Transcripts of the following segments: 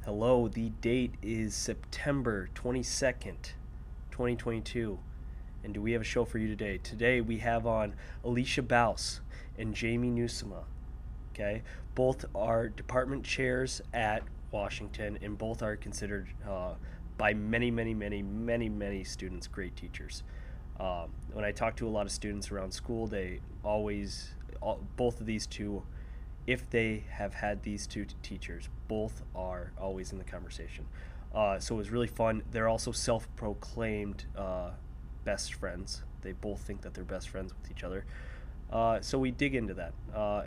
Hello, the date is September 22nd, 2022. And do we have a show for you today? Today we have on Alysha Baus and Nieuwsma. Okay? Both are department chairs at Washington, and both are considered by many students great teachers. When I talk to a lot of students around school, they always, both of these two, if they have had these two teachers, both are always in the conversation. So it was really fun. They're also self-proclaimed best friends. They both think that they're best friends with each other. So we dig into that.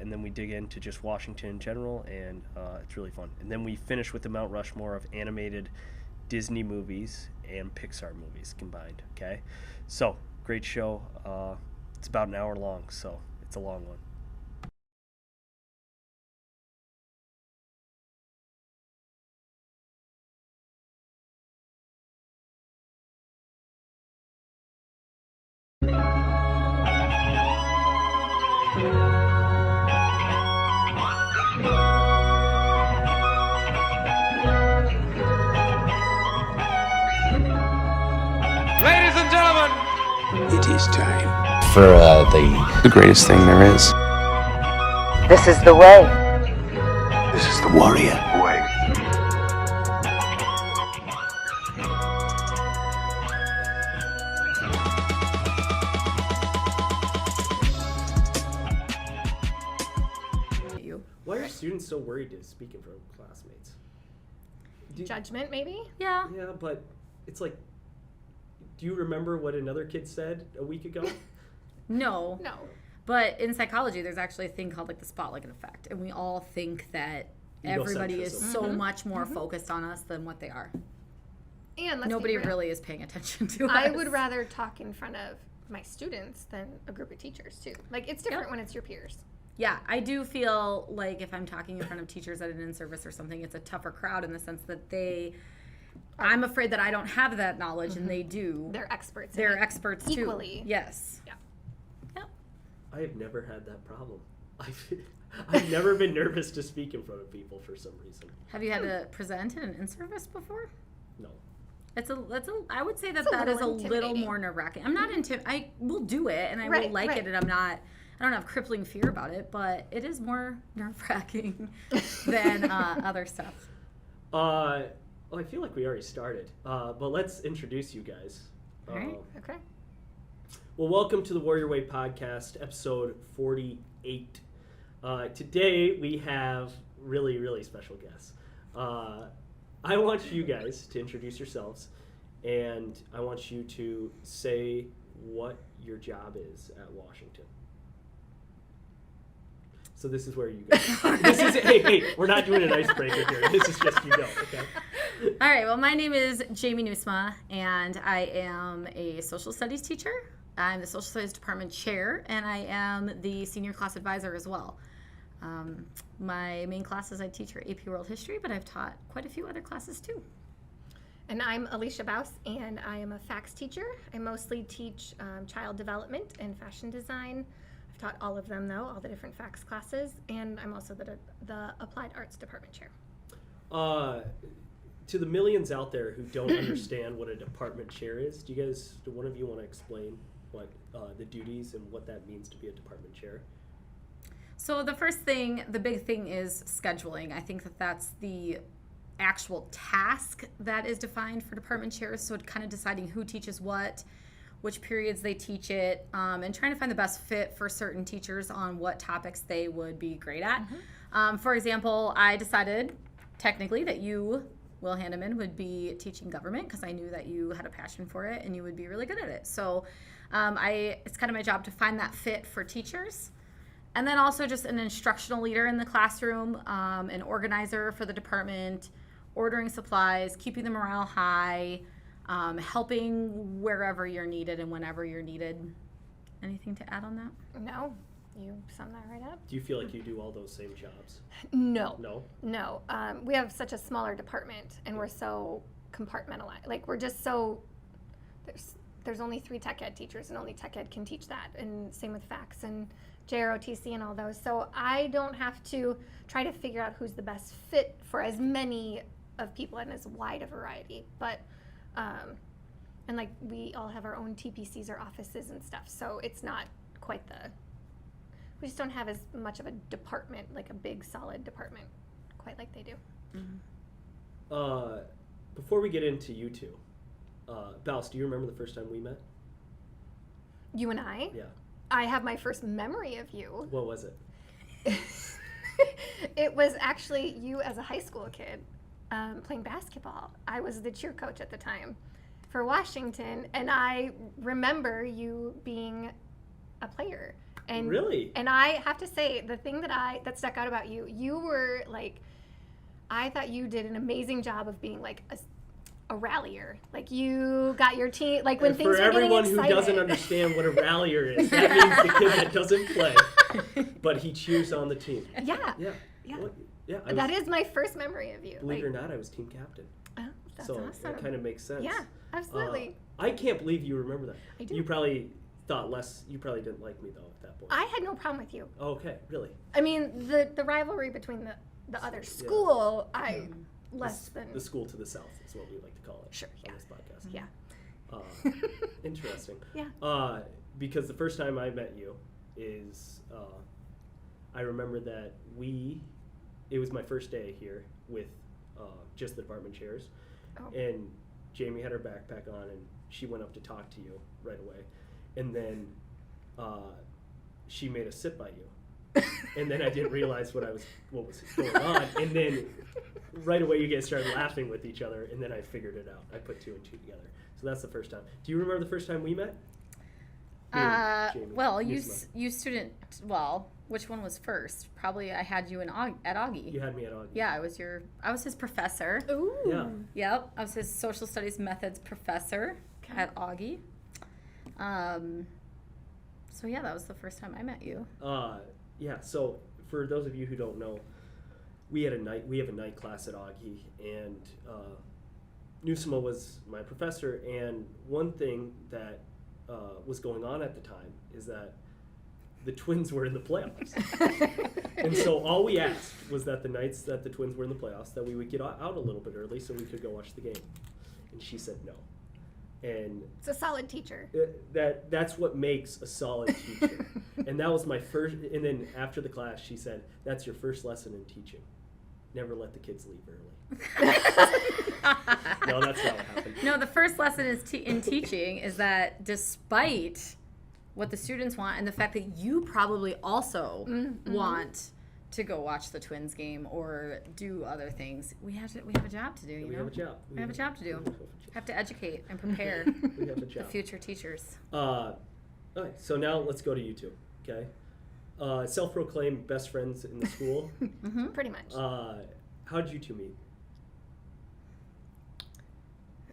And then we dig into just Washington in general, and it's really fun. And then we finish with the Mount Rushmore of animated Disney movies and Pixar movies combined, okay? So, great show. It's about an hour long, so it's a long one. Ladies and gentlemen, It is time. For the greatest thing there is. This is the way. This is the warrior way. Why are students so worried to speak in front of classmates? Judgment, maybe? Yeah. Yeah, but it's like, do you remember what another kid said a week ago? No. No. But in psychology, there's actually a thing called like the spotlight effect. And we all think that everybody is Egocentrism. so much more focused on us than what they are. And let's Nobody be real. really is paying attention to us. I would rather talk in front of my students than a group of teachers, too. Like, it's different when it's your peers. Yeah, I do feel like if I'm talking in front of teachers at an in-service or something, it's a tougher crowd in the sense that I'm afraid that I don't have that knowledge and they do. They're experts. They're in it experts too. equally. Yes. Yeah. I have never had that problem. I've never been nervous to speak in front of people for some reason. Have you had to present in an in-service before? No. I would say that It's a that is a little little intimidating. more nerve-wracking. I'm not I will do it and I will Right, like right. it, and I don't have crippling fear about it, but it is more nerve-wracking than other stuff. Well, I feel like we already started, but let's introduce you guys. All right. Okay. Well, welcome to the Warrior Way podcast, episode 48. Today we have really special guests. I want you guys to introduce yourselves, and I want you to say what your job is at Washington. So this is where you go. Hey, we're not doing an icebreaker here. This is just you go, okay? All right. Well, my name is Nieuwsma, and I am a social studies teacher. I'm the social studies department chair, and I am the senior class advisor as well. My main classes I teach are AP World History, but I've taught quite a few other classes too. And I'm Alysha Baus, and I am a FACS teacher. I mostly teach child development and fashion design. I've taught all of them, though, all the different FACS classes, and I'm also the Applied Arts Department chair. To the millions out there who don't understand what a department chair is, do one of you want to explain what the duties and what that means to be a department chair? So the big thing is scheduling. I think that that's the actual task that is defined for department chairs. So kind of deciding who teaches what, which periods they teach it, and trying to find the best fit for certain teachers on what topics they would be great at. For example, I decided technically that you, Will Hanneman, would be teaching government because I knew that you had a passion for it and you would be really good at it. So it's kind of my job to find that fit for teachers. And then also just an instructional leader in the classroom, an organizer for the department, ordering supplies, keeping the morale high, helping wherever you're needed and whenever you're needed. Anything to add on that? No, you summed that right up. Do you feel like you do all those same jobs? No. No? We have such a smaller department, and we're so compartmentalized. Like, we're just so there's only 3 tech ed teachers, and only tech ed can teach that, and same with FACS and JROTC and all those. So I don't have to try to figure out who's the best fit for as many of people and as wide a variety. But, and like we all have our own TPCs or offices and stuff. So it's not quite we just don't have as much of a department, like a big solid department, quite like they do. Before we get into you two, Baus, do you remember the first time we met? You and I? Yeah. I have my first memory of you. What was it? It was actually you as a high school kid playing basketball. I was the cheer coach at the time for Washington, and I remember you being a player. And Really? And I have to say, the thing that stuck out about you, you were like, I thought you did an amazing job of being like a rallier. Like you got your team, like when things were getting excited. For everyone who doesn't understand what a rallier is, that means the kid that doesn't play, but he cheers on the team. Yeah. Yeah. Yeah. Well, yeah. That is my first memory of you. Believe it or not, I was team captain. Oh, that's so awesome. it kind of makes sense. Yeah, absolutely. I can't believe you remember that. I do. You probably thought less. You probably didn't like me though at that point. I had no problem with you. Oh, okay, really? I mean, the rivalry between the other school, less than the school to the south is what we like to call it. Sure. Yeah. On this podcast. Yeah. Interesting. Yeah. Because the first time I met you is, I remember that it was my first day here with just the department chairs, and Jamie had her backpack on, and she went up to talk to you right away, and then she made us sit by you, and then I didn't realize what was going on, and then right away you guys started laughing with each other, and then I figured it out. I put 2 and 2 together. So that's the first time. Do you remember the first time we met? Jamie, Well, Nieuwsma. you student. Well, which one was first? Probably I had you at Augie. You had me at Augie. Yeah, I was his professor. Ooh. Yeah. Yep, I was his social studies methods professor at Augie. So yeah, that was the first time I met you. Yeah. So for those of you who don't know, we have a night class at Augie, and Nieuwsma was my professor. And one thing that was going on at the time is that the Twins were in the playoffs. And so all we asked was that the nights that the Twins were in the playoffs, that we would get out a little bit early so we could go watch the game. And she said no. And It's a solid teacher. that's what makes a solid teacher. And that was my first, and then after the class she said, that's your first lesson in teaching. Never let the kids leave early. No, that's not what happened. No, the first lesson in teaching is that despite what the students want and the fact that you probably also want to go watch the Twins game or do other things, we have a job to do. We have a job. We have a job to do. Have to educate and prepare We have a job. the future teachers. Okay, so now let's go to you two. Okay, self-proclaimed best friends in the school. Pretty much. How did you two meet?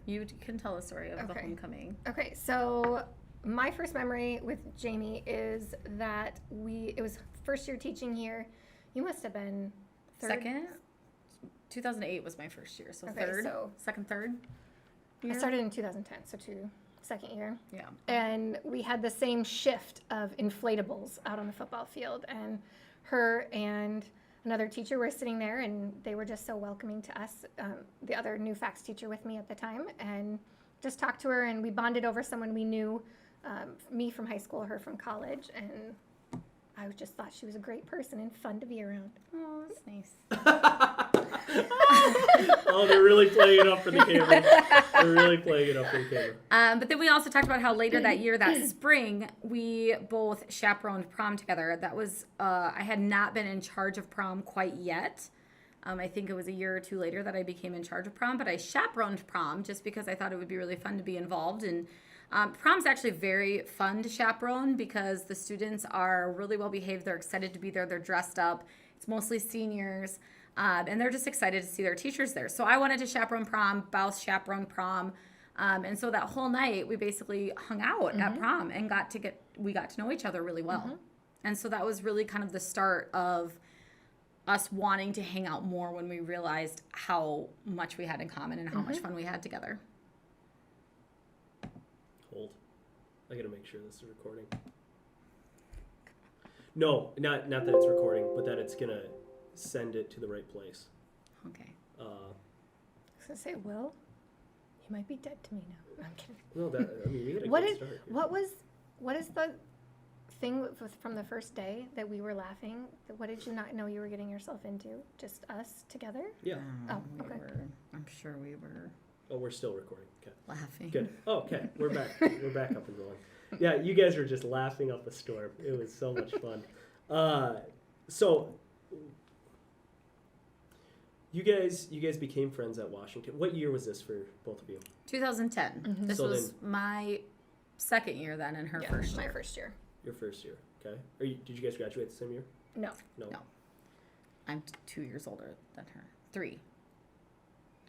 You can tell the story of the Okay. homecoming. Okay, so my first memory with Jamie is that it was first year teaching here. You must have been third. Second? 2008 was my first year, so Okay, third, so- second, third. I started in 2010, so second year. Yeah. And we had the same shift of inflatables out on the football field, and her and another teacher were sitting there, and they were just so welcoming to us, the other new fax teacher with me at the time, and just talked to her, and we bonded over someone we knew, me from high school, her from college, and I just thought she was a great person and fun to be around. Oh, that's nice. Oh, they're really playing it up for the camera. They're really playing it up for the camera. But then we also talked about how later that year, that spring, we both chaperoned prom together. That was, I had not been in charge of prom quite yet. I think it was a year or two later that I became in charge of prom, but I chaperoned prom just because I thought it would be really fun to be involved. And prom's actually very fun to chaperone because the students are really well behaved. They're excited to be there. They're dressed up. It's mostly seniors. And they're just excited to see their teachers there. So I wanted to chaperone prom. Baus chaperoned prom. And so that whole night, we basically hung out at prom and we got to know each other really well. And so that was really kind of the start of us wanting to hang out more when we realized how much we had in common and how much fun we had together. Hold. I gotta make sure this is recording. No, not that it's recording, but that it's gonna send it to the right place. Okay. going to say, Will, you might be dead to me now. No, I'm kidding. No, we had a What good is start here. what is the thing from the first day that we were laughing? What did you not know you were getting yourself into? Just us together? Yeah. Oh, okay. I'm sure we were Oh, we're still recording. Okay. laughing. Good. Oh, okay. We're back. We're back up and rolling. Yeah, you guys were just laughing up a storm. It was so much fun. So you guys became friends at Washington. What year was this for both of you? 2010. This So was my second year then, and her first year. My first year. Your first year. Okay. Did you guys graduate the same year? No. No. I'm 2 years older than her. 3.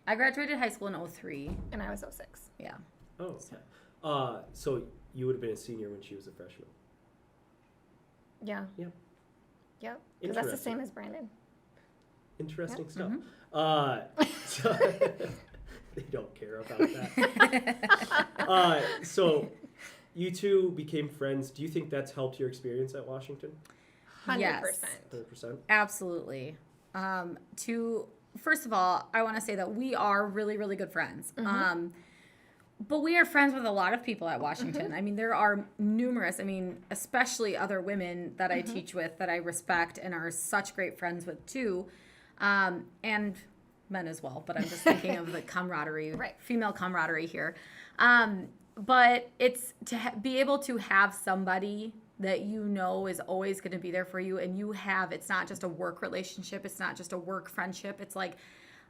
I graduated high school in 03. And I was 06. Yeah. Oh, okay. So you would have been a senior when she was a freshman. Yeah. Yep. Yep. Because that's the Interesting. same as Brandon. Interesting Yep. stuff. So they don't care about that. So you two became friends. Do you think that's helped your experience at Washington? 100%. Yes. 100%? Absolutely. First of all, I want to say that we are really, really good friends. But we are friends with a lot of people at Washington. I mean, there are numerous, especially other women that I teach with that I respect and are such great friends with too. And men as well, but I'm just thinking of the camaraderie, Right. female camaraderie here. But it's to be able to have somebody that you know is always going to be there for you, and it's not just a work relationship, it's not just a work friendship. It's like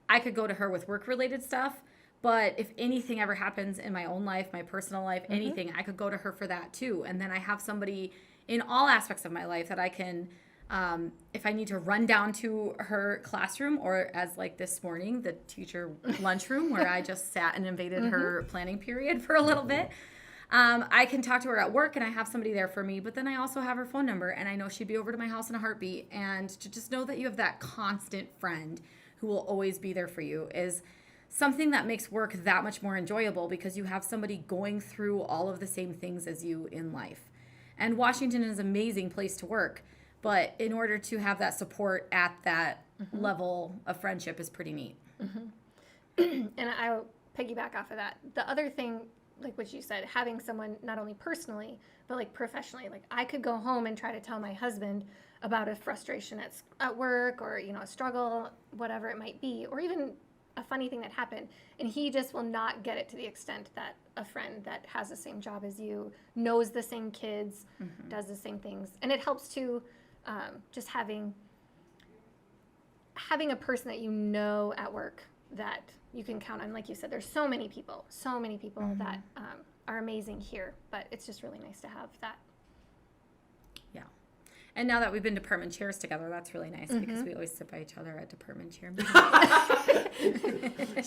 I could go to her with work-related stuff, but if anything ever happens in my own life, my personal life, anything, I could go to her for that too. And then I have somebody in all aspects of my life that I can, if I need to run down to her classroom, or as like this morning, the teacher lunchroom where I just sat and invaded her planning period for a little bit. I can talk to her at work and I have somebody there for me, but then I also have her phone number and I know she'd be over to my house in a heartbeat. And to just know that you have that constant friend who will always be there for you is something that makes work that much more enjoyable, because you have somebody going through all of the same things as you in life. And Washington is an amazing place to work, but in order to have that support at that level of friendship is pretty neat. And I'll piggyback off of that. The other thing, like what you said, having someone not only personally, but like professionally, like I could go home and try to tell my husband about a frustration at work, or, a struggle, whatever it might be, or even a funny thing that happened, and he just will not get it to the extent that a friend that has the same job as you, knows the same kids, does the same things. And it helps to just having a person that you know at work that you can count on. Like you said, there's so many people that are amazing here, but it's just really nice to have that. Yeah. And now that we've been department chairs together, that's really nice, because we always sit by each other at department chair meetings.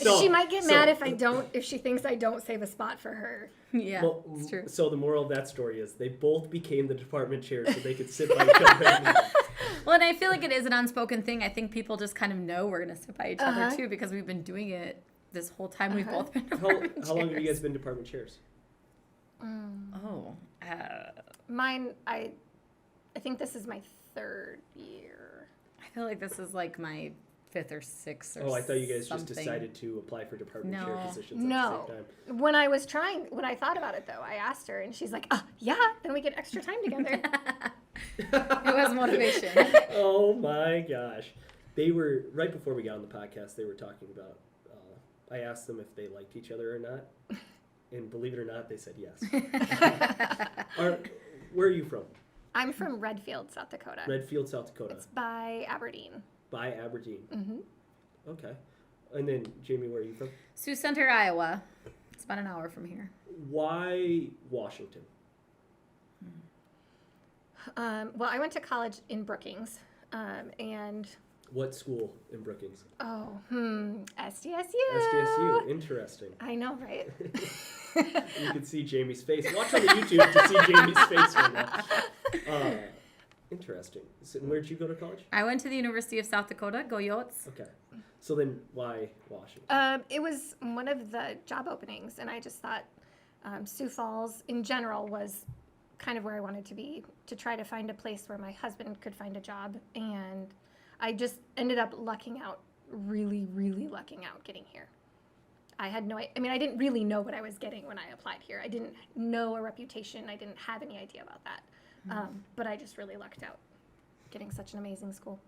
She might get mad if she thinks I don't save a spot for her. Yeah, Well, it's true. so the moral of that story is they both became the department chairs so they could sit by each other. Well, and I feel like it is an unspoken thing. I think people just kind of know we're going to sit by each other too, because we've been doing it this whole time we've both been department chairs. How long have you guys been department chairs? Mine, I think this is my 3rd year. I feel like this is like my 5th or 6th or Oh, I thought you guys just something. decided to apply for department chair No. positions No. at the same time. When I thought about it though, I asked her and she's like, yeah, then we get extra time together. It was motivation. Oh my gosh. They were, right before we got on the podcast, they were talking about, I asked them if they liked each other or not. And believe it or not, they said yes. Where are you from? I'm from Redfield, South Dakota. Redfield, South Dakota. It's by Aberdeen. By Aberdeen. Okay. And then, Jamie, where are you from? Sioux Center, Iowa. It's about an hour from here. Why Washington? Well, I went to college in Brookings, and What school in Brookings? SDSU. SDSU. Interesting. I know, right? You can see Jamie's face. Watch on the YouTube to see Jamie's face right now. Interesting. So, where'd you go to college? I went to the University of South Dakota, go Yotes. Okay. So then why Washington? It was one of the job openings, and I just thought Sioux Falls in general was kind of where I wanted to be, to try to find a place where my husband could find a job. And I just ended up lucking out, really, really lucking out getting here. I had no, I mean, I didn't really know what I was getting when I applied here. I didn't know a reputation. I didn't have any idea about that. But I just really lucked out getting such an amazing school.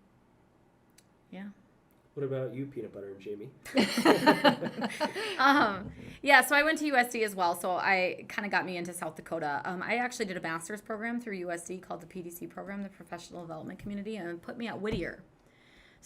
Yeah. What about you, Peanut Butter and Jamie? Yeah, so I went to USD as well, so I kind of got me into South Dakota. I actually did a master's program through USD called the PDC program, the Professional Development Community, and it put me at Whittier.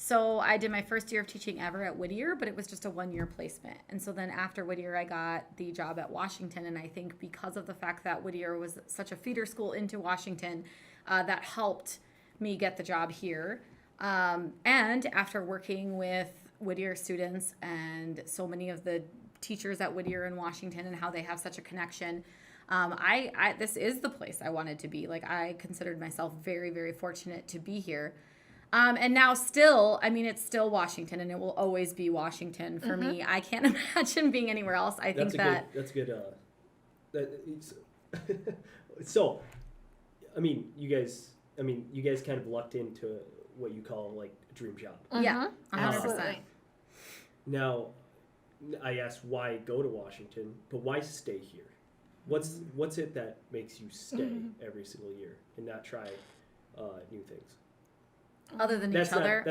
So I did my first year of teaching ever at Whittier, but it was just a 1-year placement. And so then after Whittier, I got the job at Washington, and I think because of the fact that Whittier was such a feeder school into Washington, that helped me get the job here. And after working with Whittier students and so many of the teachers at Whittier in Washington and how they have such a connection, this is the place I wanted to be. Like, I considered myself very, very fortunate to be here. And now still, I mean, it's still Washington, and it will always be Washington for me. I can't imagine being anywhere else. I think that's good. So, I mean, you guys kind of lucked into what you call like a dream job. Yeah, 100%. Absolutely. Now, I asked why go to Washington, but why stay here? What's it that makes you stay every single year and not try new things? Other than each other.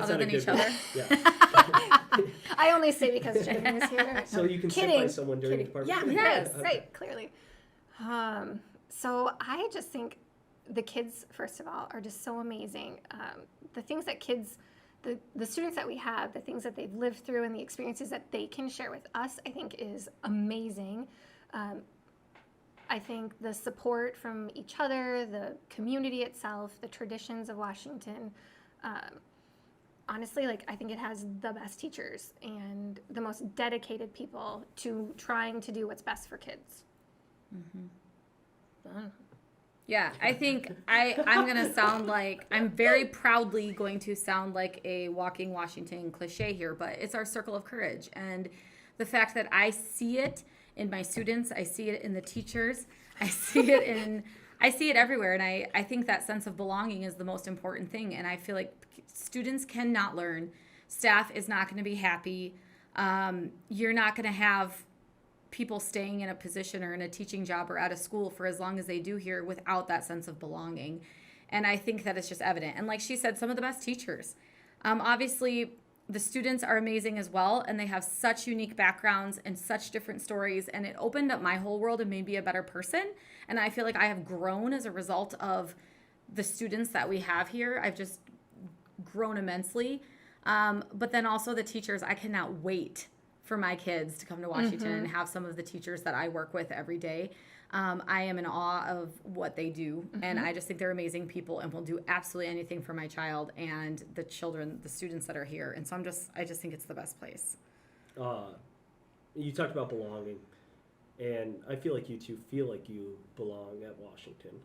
Yeah. I only say because Jamie was here. So you can sit by someone during the department. Yeah, yes, right, clearly. So I just think the kids, first of all, are just so amazing. The things that kids, the students that we have, the things that they've lived through and the experiences that they can share with us, I think is amazing. I think the support from each other, the community itself, the traditions of Washington, honestly, like, I think it has the best teachers and the most dedicated people to trying to do what's best for kids. Yeah, I think I'm going to sound like, I'm very proudly going to sound like a walking Washington cliche here, but it's our circle of courage. And the fact that I see it in my students, I see it in the teachers, I see it everywhere. And I think that sense of belonging is the most important thing. And I feel like students cannot learn. Staff is not going to be happy. You're not going to have people staying in a position or in a teaching job or at a school for as long as they do here without that sense of belonging. And I think that it's just evident. And like she said, some of the best teachers. Obviously, the students are amazing as well, and they have such unique backgrounds and such different stories, and it opened up my whole world and made me a better person. And I feel like I have grown as a result of the students that we have here. I've just grown immensely. But then also the teachers, I cannot wait for my kids to come to Washington and have some of the teachers that I work with every day. I am in awe of what they do, and I just think they're amazing people and will do absolutely anything for my child and the children, the students that are here. And so I just think it's the best place. You talked about belonging, and I feel like you two feel like you belong at Washington,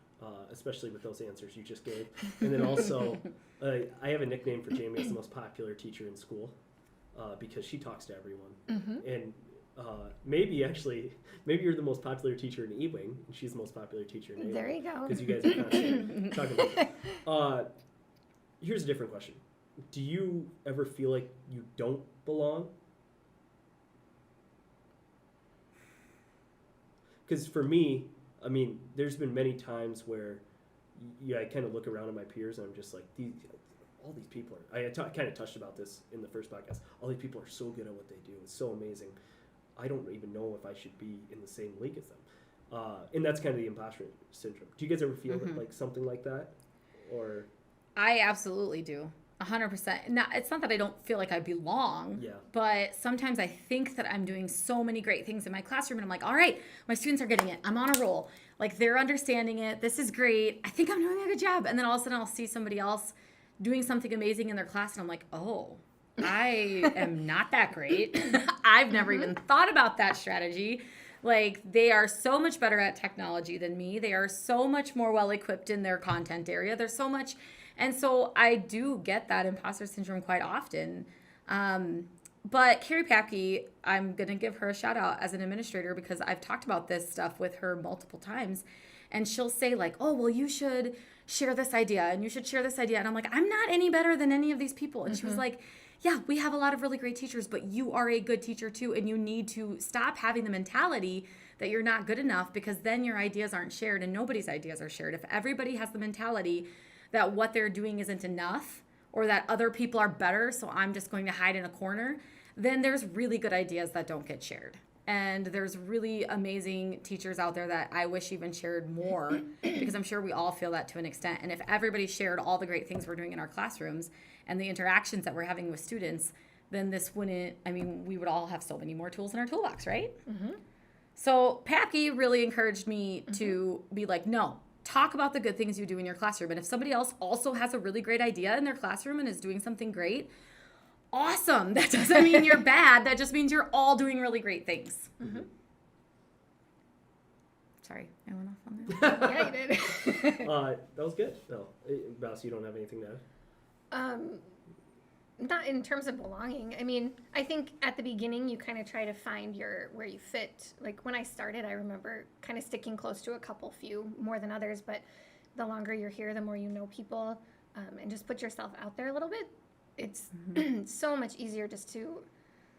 especially with those answers you just gave. And then also, I have a nickname for Jamie as the most popular teacher in school. Because she talks to everyone. And maybe you're the most popular teacher in E-Wing, and she's the most popular teacher in A-Wing. There you go. Because you guys are constantly talking about that. Here's a different question. Do you ever feel like you don't belong? Because for me, I mean, there's been many times where I kind of look around at my peers and I'm just like, all these people are, I kind of touched about this in the first podcast. All these people are so good at what they do. It's so amazing. I don't even know if I should be in the same league as them. And that's kind of the imposter syndrome. Do you guys ever feel like something like that? Or I absolutely do. 100%. Now, it's not that I don't feel like I belong, but sometimes I think that I'm doing so many great things in my classroom, and I'm like, all right, my students are getting it. I'm on a roll. Like, they're understanding it. This is great. I think I'm doing a good job. And then all of a sudden I'll see somebody else doing something amazing in their class, and I'm like, oh, I am not that great. I've never even thought about that strategy. Like, they are so much better at technology than me. They are so much more well-equipped in their content area. There's so much, and so I do get that imposter syndrome quite often. But Carrie Papke, I'm going to give her a shout out as an administrator because I've talked about this stuff with her multiple times, and she'll say like, oh, well, you should share this idea and you should share this idea. And I'm like, I'm not any better than any of these people. And she was like, yeah, we have a lot of really great teachers, but you are a good teacher too, and you need to stop having the mentality that you're not good enough, because then your ideas aren't shared and nobody's ideas are shared. If everybody has the mentality that what they're doing isn't enough, or that other people are better, so I'm just going to hide in a corner, then there's really good ideas that don't get shared. And there's really amazing teachers out there that I wish even shared more, because I'm sure we all feel that to an extent. And if everybody shared all the great things we're doing in our classrooms and the interactions that we're having with students, then this wouldn't, I mean, we would all have so many more tools in our toolbox, right? Mm-hmm. So Pappy really encouraged me to be like, no, talk about the good things you do in your classroom. And if somebody else also has a really great idea in their classroom and is doing something great, awesome. That doesn't mean you're bad. That just means you're all doing really great things. Mm-hmm. Sorry, I went off on that. Yeah, you did. That was good. No, Baus, you don't have anything to add? Not in terms of belonging. I mean, I think at the beginning you kind of try to find where you fit. Like when I started, I remember kind of sticking close to a few more than others, but the longer you're here, the more you know people, and just put yourself out there a little bit. It's so much easier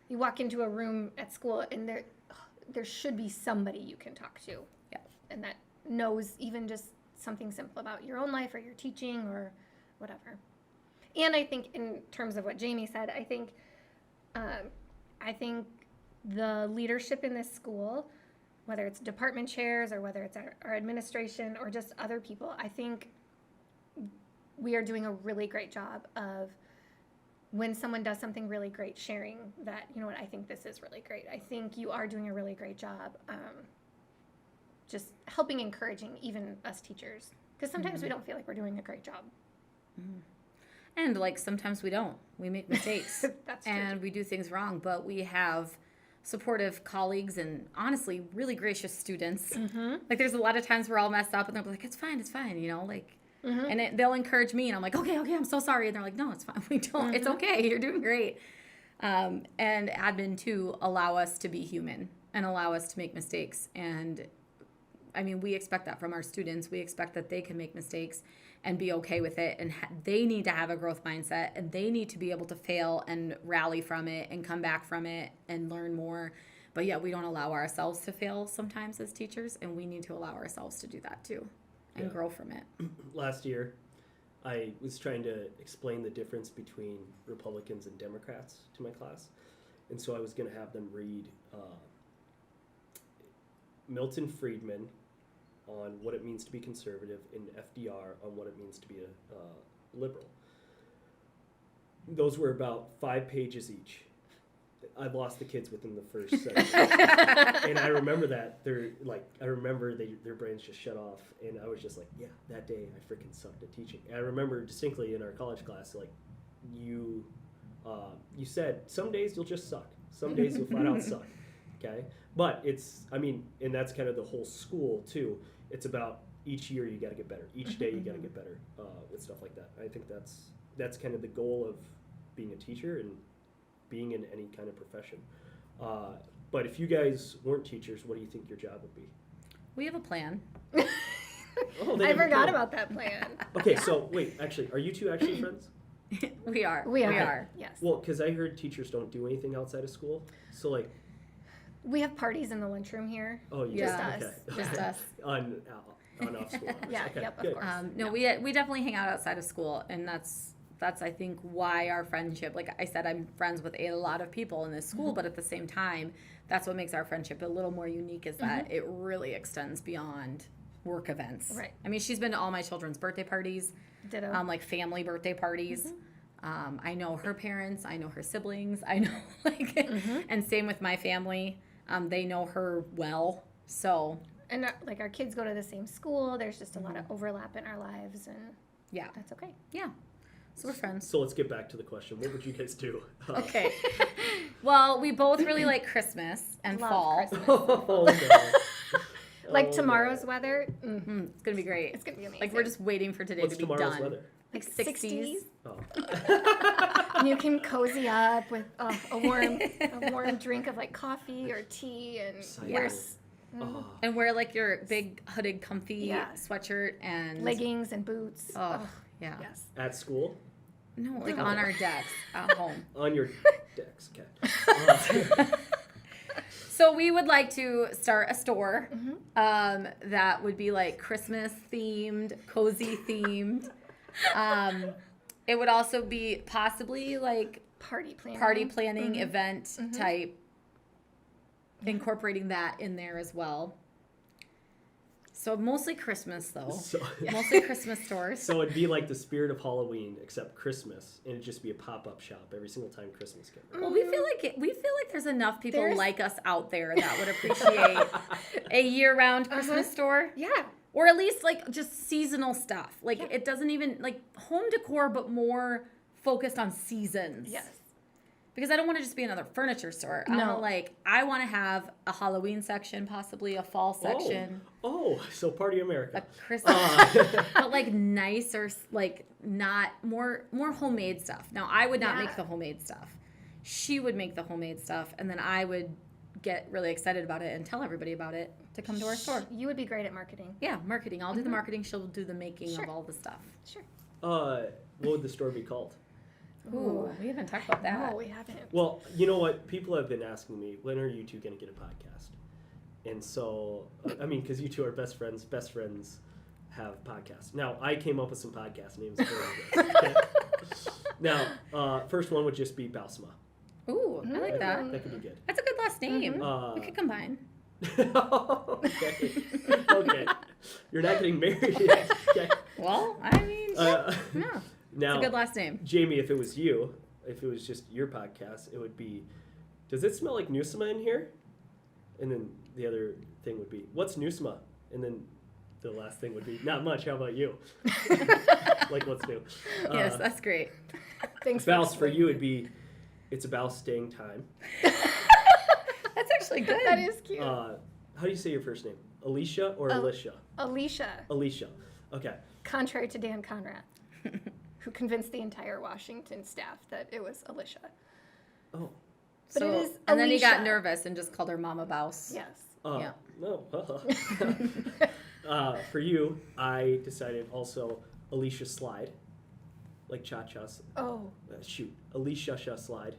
you walk into a room at school and there should be somebody you can talk to. Yeah. And that knows even just something simple about your own life or your teaching or whatever. And I think in terms of what Jamie said, I think the leadership in this school, whether it's department chairs or whether it's our administration or just other people, I think we are doing a really great job of, when someone does something really great, sharing that, you know what, I think this is really great. I think you are doing a really great job, just helping, encouraging even us teachers. Because sometimes we don't feel like we're doing a great job. Mm-hmm. And like sometimes we don't. We make mistakes. That's true. And we do things wrong, but we have supportive colleagues and honestly really gracious students. Mm-hmm. Like there's a lot of times we're all messed up and they're like, it's fine, you know, like. Mm-hmm. And they'll encourage me, and I'm like, okay, I'm so sorry. And they're like, no, it's fine. We don't. Mm-hmm. It's okay. You're doing great. And admin, too, allow us to be human and allow us to make mistakes. And, I mean, we expect that from our students. We expect that they can make mistakes and be okay with it. And they need to have a growth mindset, and they need to be able to fail and rally from it and come back from it and learn more. But, yeah, we don't allow ourselves to fail sometimes as teachers, and we need to allow ourselves to do that, too. And grow from it. Last year, I was trying to explain the difference between Republicans and Democrats to my class. And so I was going to have them read Milton Friedman on what it means to be conservative and FDR on what it means to be a liberal. Those were about 5 pages each. I lost the kids within the first sentence. And I remember that their brains just shut off, and I was just like, yeah, that day I freaking sucked at teaching. And I remember distinctly in our college class, like, you said some days you'll just suck, some days you'll flat out suck, okay? But and that's kind of the whole school too. It's about each year you got to get better, each day you got to get better with stuff like that. I think that's kind of the goal of being a teacher and being in any kind of profession. But if you guys weren't teachers, what do you think your job would be? We have a plan. I forgot about that plan. Okay, so wait, actually, are you two actually friends? We are. Yes. Well, because I heard teachers don't do anything outside of school. So, like... We have parties in the lunchroom here. Oh, you Just do? us. Okay. Just us. on off school hours. Yeah, okay, yep, good. of course. No, we definitely hang out outside of school, and that's I think why our friendship, like I said, I'm friends with a lot of people in this school, but at the same time, that's what makes our friendship a little more unique, is that it really extends beyond work events. Right. I mean, she's been to all my children's birthday parties, Ditto. like family birthday parties. I know her parents, I know her siblings, I know and same with my family. They know her well, so. And our kids go to the same school. There's just a lot of overlap in our lives, and yeah, that's okay. Yeah. So we're friends. So let's get back to the question. What would you guys do? Okay. Well, we both really like Christmas and Love fall. Christmas. Oh, no. Like tomorrow's weather. It's going to be great. It's going to be amazing. Like, we're just waiting for today What's to be tomorrow's done. weather? Like 60s. Oh. And you can cozy up with a warm drink of like coffee or tea, and And wear like your big hooded comfy sweatshirt and leggings and boots. Oh, yeah. Yes. At school? No, like on our decks at home. On your decks, okay. So we would like to start a store that would be like Christmas themed, cozy themed. It would also be possibly like Party planning, event type, incorporating that in there as well. So mostly Christmas though. Mostly Christmas stores. So it'd be like the spirit of Halloween, except Christmas, and it'd just be a pop-up shop every single time Christmas came around. Well, we feel like there's enough people like us out there that would appreciate a year-round Christmas store. Yeah. Or at least like just seasonal stuff. Like it doesn't even like home decor, but more focused on seasons. Yes. Because I don't want to just be another furniture store. I want to have a Halloween section, possibly a fall section. Oh, so Party America. A Christmas, but like nicer, like not more homemade stuff. Now I would not make the homemade stuff. She would make the homemade stuff, and then I would get really excited about it and tell everybody about it to come to our store. You would be great at marketing. Yeah, marketing. I'll do the marketing. She'll do the making of all the stuff. Sure. What would the store be called? Ooh, we haven't talked about that. No, we haven't. Well, you know what? People have been asking me, when are you two going to get a podcast? And so, I mean, because you two are best friends have podcasts. Now, I came up with some podcast names for you guys. Now, first one would just be Bausma. Ooh, I like that. That could be good. That's a good last name. We could combine. Okay. Okay. You're not getting married yet. Okay. Well, I mean, no. Now, it's a good last name. Jamie, if it was just your podcast, it would be, does it smell like Nieuwsma in here? And then the other thing would be, what's Nieuwsma? And then the last thing would be, not much, how about you? Like, what's new? Yes, that's great. Thanks. Baus, for you, it'd be, it's about staying time. That's actually good. That is cute. How do you say your first name? Alysha or Alysha? Alysha. Alysha. Okay. Contrary to Dan Conrad, who convinced the entire Washington staff that it was Alysha. Oh. But it is and then he got Alysha. nervous and just called her Mama Baus. Yes. Yeah. No. For you, I decided also Alysha Slide. Like Cha-Cha. Oh. Alysha Slide.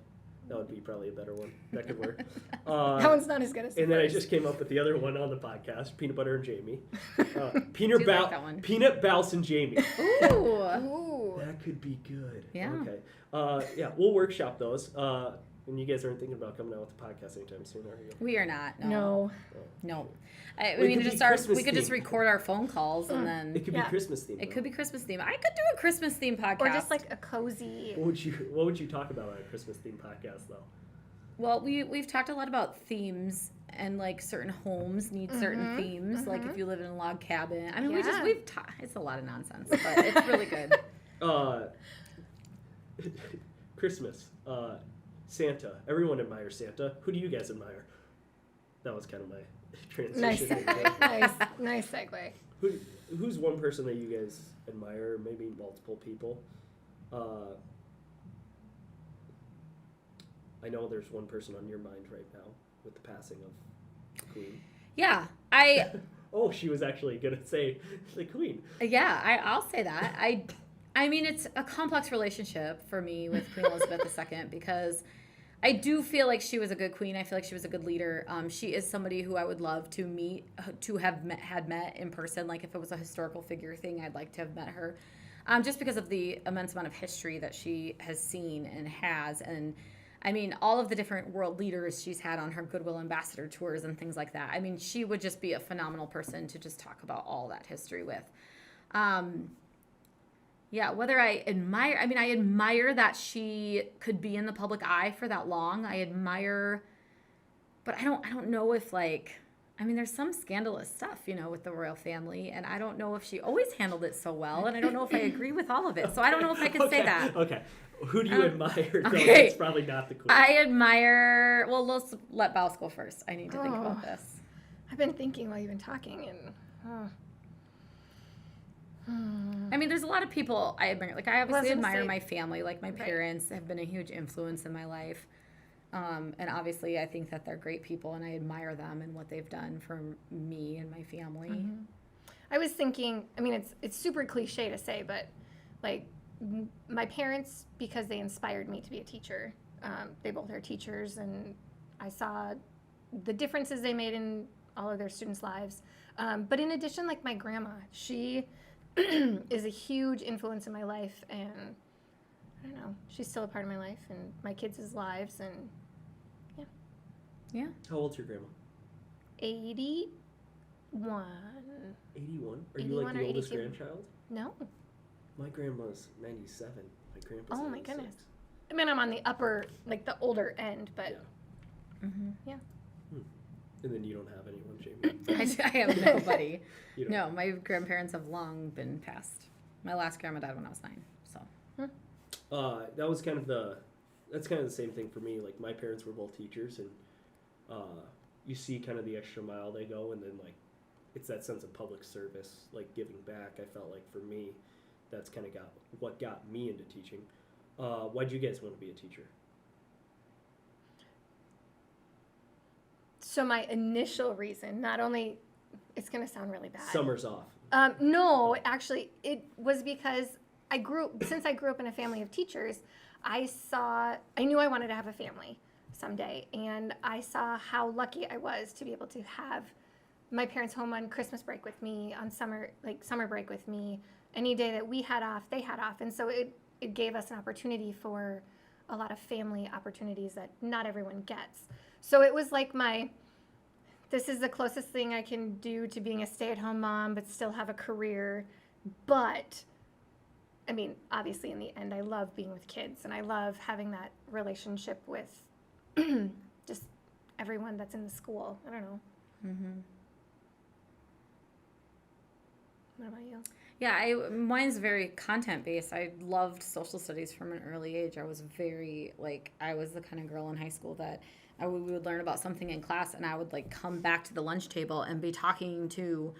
That would be probably a better one. That could work. That one's not as good as And then I just came up with the other one on the podcast, Peanut Butter and Jamie. Peanut Baus and Jamie. Ooh. That could be good. Yeah. Okay. We'll workshop those. And you guys aren't thinking about coming out with the podcast anytime soon, are you? We are not. No. No. We could just record our phone calls and then It could be Christmas themed. it could be Christmas theme. I could do a Christmas theme podcast. Or just like a cozy. What would you talk about on a Christmas themed podcast though? Well, we've talked a lot about themes and like certain homes need certain themes. Like if you live in a log cabin. I mean, it's a lot of nonsense, but it's really good. Christmas. Santa. Everyone admires Santa. Who do you guys admire? That was kind of my transition. Nice segue. Who's one person that you guys admire? Maybe multiple people. I know there's one person on your mind right now with the passing of Queen. Yeah, Oh, she was actually gonna say the Queen. Yeah, I'll say that. I mean, it's a complex relationship for me with Queen Elizabeth II because I do feel like she was a good queen. I feel like she was a good leader. She is somebody who I would love to meet, to have met in person. Like if it was a historical figure thing, I'd like to have met her. Just because of the immense amount of history that she has seen and has. And I mean, all of the different world leaders she's had on her Goodwill Ambassador tours and things like that. I mean, she would just be a phenomenal person to just talk about all that history with. Yeah, whether I admire that she could be in the public eye for that long. I admire, but I don't know if there's some scandalous stuff, with the royal family, and I don't know if she always handled it so well, and I don't know if I agree with all of it. So I don't know if I can say that. Okay. Who do you admire? No, okay. That's probably not the Queen. I admire, well, let's let Baus go first. I need to think about this. I've been thinking while you've been talking, and I mean, there's a lot of people I admire. Like, I obviously admire my family. Like, my parents have been a huge influence in my life. And obviously, I think that they're great people, and I admire them and what they've done for me and my family. I was thinking, I mean, it's super cliche to say, but, like, my parents, because they inspired me to be a teacher. They both are teachers, and I saw the differences they made in all of their students' lives. But in addition, like my grandma, she is a huge influence in my life, and I don't know, she's still a part of my life and my kids' lives, and Yeah. How old's your grandma? 81. 81? Are you 81 like the or oldest 82. grandchild? No. My grandma's 97. My grandpa's Oh my 96. goodness. I mean, I'm on the upper, like the older end, but Yeah. And then you don't have anyone, Jamie. I have nobody. You don't. No, my grandparents have long been passed. My last grandma died when I was 9. So. That's kind of the same thing for me. Like my parents were both teachers, and you see kind of the extra mile they go, and then like it's that sense of public service, like giving back. I felt like for me, that's kind of what got me into teaching. Why'd you guys want to be a teacher? so my initial reason, not only, it's going to sound really bad. Summers off. No, actually, it was because since I grew up in a family of teachers, I knew I wanted to have a family someday, and I saw how lucky I was to be able to have my parents home on Christmas break with me, on summer break with me. Any day that we had off, they had off, and so it gave us an opportunity for a lot of family opportunities that not everyone gets. So it was like this is the closest thing I can do to being a stay-at-home mom, but still have a career. But, I mean, obviously in the end, I love being with kids, and I love having that relationship with just everyone that's in the school. I don't know. Mm-hmm. What about you? Yeah, mine's very content-based. I loved social studies from an early age. I was I was the kind of girl in high school that we would learn about something in class, and I would, like, come back to the lunch table and be talking to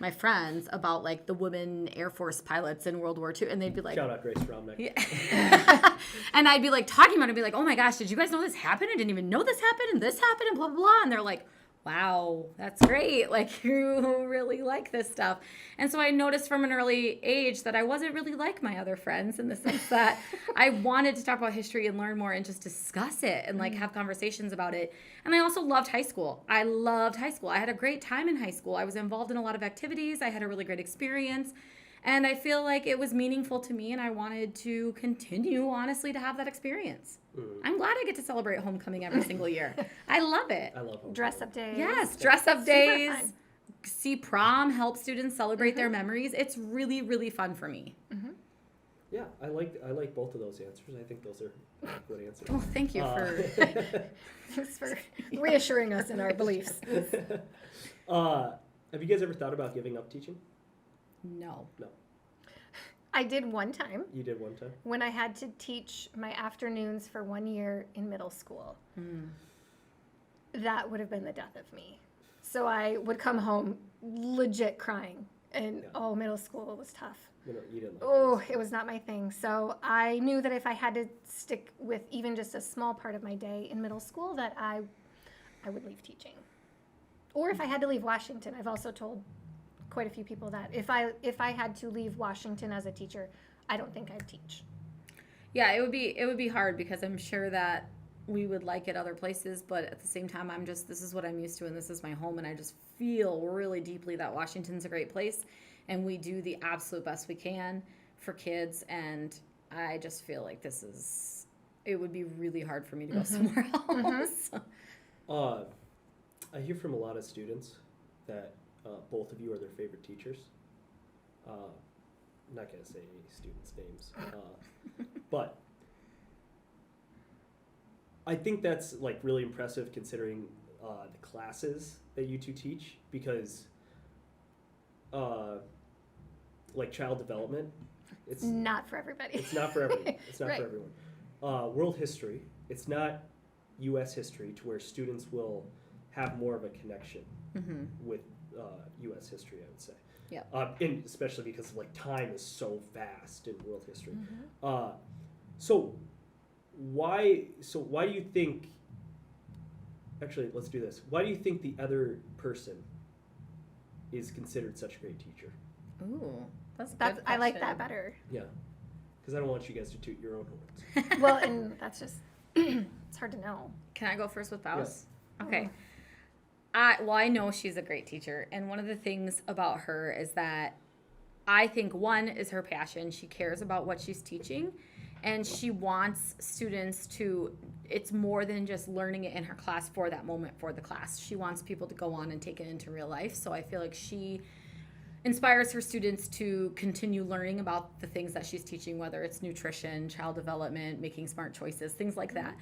my friends about, like, the women Air Force pilots in World War II, and they'd be like... Shout out Grace Romnick. Yeah. And I'd be, like, talking about it, and be like, oh, my gosh, did you guys know this happened? I didn't even know this happened, and this happened, and blah, blah, blah. And they're like... wow, that's great. Like, you really like this stuff. And so I noticed from an early age that I wasn't really like my other friends in the sense that I wanted to talk about history and learn more and just discuss it and, like, have conversations about it. And I also loved high school. I had a great time in high school. I was involved in a lot of activities. I had a really great experience. And I feel like it was meaningful to me, and I wanted to continue, honestly, to have that experience. I'm glad I get to celebrate homecoming every single year. I love it. I love homecoming. Dress-up days. Yes, dress-up days. Fun. See prom, help students celebrate their memories. It's really, really fun for me. Mm-hmm. Yeah, I like both of those answers. I think those are good answers. Well, thank you for... Thanks for reassuring us in our beliefs. Have you guys ever thought about giving up teaching? No. I did one time. You did one time? When I had to teach my afternoons for 1 year in middle school. That would have been the death of me. So I would come home legit crying. And, middle school was tough. You didn't like it was not my thing. So I knew that if I had to stick with even just a small part of my day in middle school, that I would leave teaching. Or if I had to leave Washington, I've also told quite a few people that if I had to leave Washington as a teacher, I don't think I'd teach. Yeah, it would be hard because I'm sure that we would like it other places, but at the same time, this is what I'm used to, and this is my home, and I just feel really deeply that Washington's a great place, and we do the absolute best we can for kids, and I just feel like it would be really hard for me to go somewhere else. I hear from a lot of students that both of you are their favorite teachers. I'm not going to say any students' names, but I think that's like really impressive considering the classes that you two teach, because like child development, it's not for everybody. It's not for everyone. It's not Right. for everyone. World history, it's not U.S. history to where students will have more of a connection with U.S. history, I would say. Yeah. And especially because like time is so vast in world history. So why do you think? Actually, let's do this. Why do you think the other person is considered such a great teacher? Ooh, that's a good I like question. that better. Yeah. Because I don't want you guys to toot your own horns. Well, and that's just, it's hard to know. Can I go first with Baus? Yeah. Okay. I know she's a great teacher. And one of the things about her is that I think one is her passion. She cares about what she's teaching. And she wants students to, it's more than just learning it in her class for that moment for the class. She wants people to go on and take it into real life. So I feel like she inspires her students to continue learning about the things that she's teaching, whether it's nutrition, child development, making smart choices, things like that.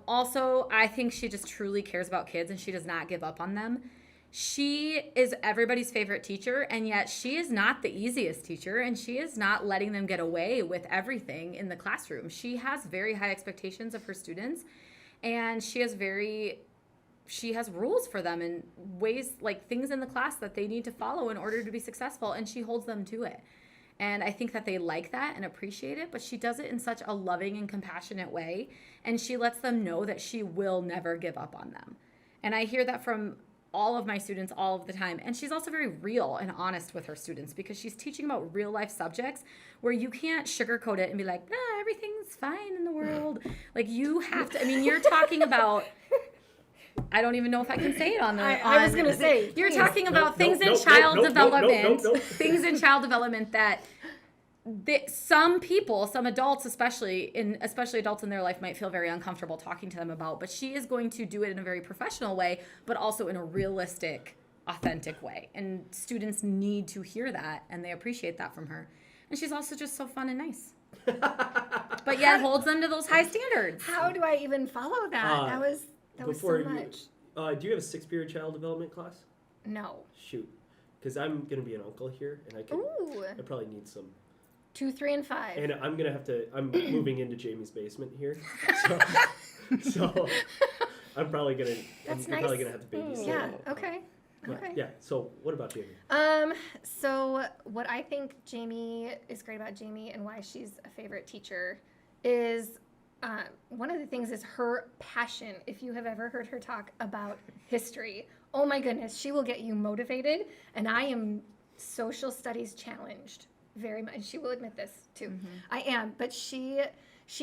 Also, I think she just truly cares about kids and she does not give up on them. She is everybody's favorite teacher, and yet she is not the easiest teacher, and she is not letting them get away with everything in the classroom. She has very high expectations of her students, and she has rules for them and ways, like things in the class that they need to follow in order to be successful, and she holds them to it. And I think that they like that and appreciate it, but she does it in such a loving and compassionate way, and she lets them know that she will never give up on them. And I hear that from all of my students all of the time. And she's also very real and honest with her students because she's teaching about real life subjects where you can't sugarcoat it and be like, everything's fine in the world. Like you have to, I mean, you're talking about, I don't even know if I can say it on the. I was going to say. You're talking about things in child development, things in child development that some people, some adults especially adults in their life might feel very uncomfortable talking to them about, but she is going to do it in a very professional way, but also in a realistic, authentic way. And students need to hear that, and they appreciate that from her. And she's also just so fun and nice. But yet holds them to those high standards. How do I even follow that? That was so much. Do you have a 6th period child development class? No. Shoot. Because I'm going to be an uncle here, and I probably need some 2, 3, and 5. And I'm moving into Jamie's basement here. So I'm probably gonna probably gonna have to babysit. Yeah, okay. Okay. Yeah. So what about Jamie? So what I think Jamie is great about Jamie and why she's a favorite teacher is one of the things is her passion. If you have ever heard her talk about history, oh my goodness, she will get you motivated. And I am social studies challenged. Very much. She will admit this too. Mm-hmm. I am, but she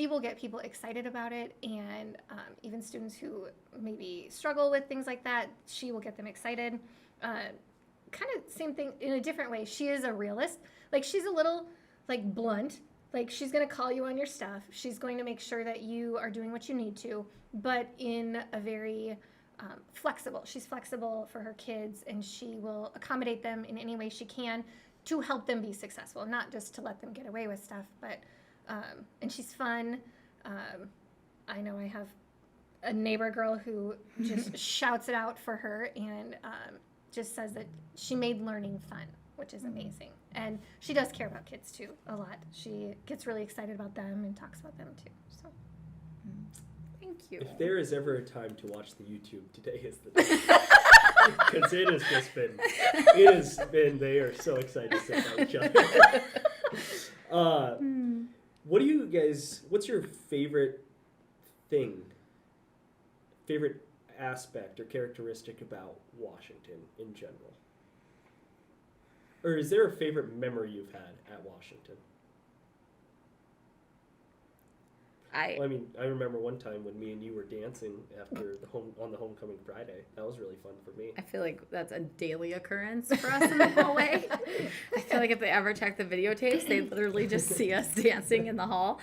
will get people excited about it, and even students who maybe struggle with things like that, she will get them excited. Kind of same thing in a different way. She is a realist. Like she's a little like blunt. Like she's going to call you on your stuff. She's going to make sure that you are doing what you need to, but in a very flexible. She's flexible for her kids, and she will accommodate them in any way she can to help them be successful, not just to let them get away with stuff, but, and she's fun. I know I have a neighbor girl who just shouts it out for her and just says that she made learning fun, which is amazing. And she does care about kids too, a lot. She gets really excited about them and talks about them too, so. Thank you. If there is ever a time to watch the YouTube, today is the day. Because it has been, they are so excited to sit by each other. What's your favorite aspect or characteristic about Washington in general? Or is there a favorite memory you've had at Washington? I remember one time when me and you were dancing after on the homecoming Friday. That was really fun for me. I feel like that's a daily occurrence for us in the hallway. I feel like if they ever check the videotapes, they literally just see us dancing in the hall.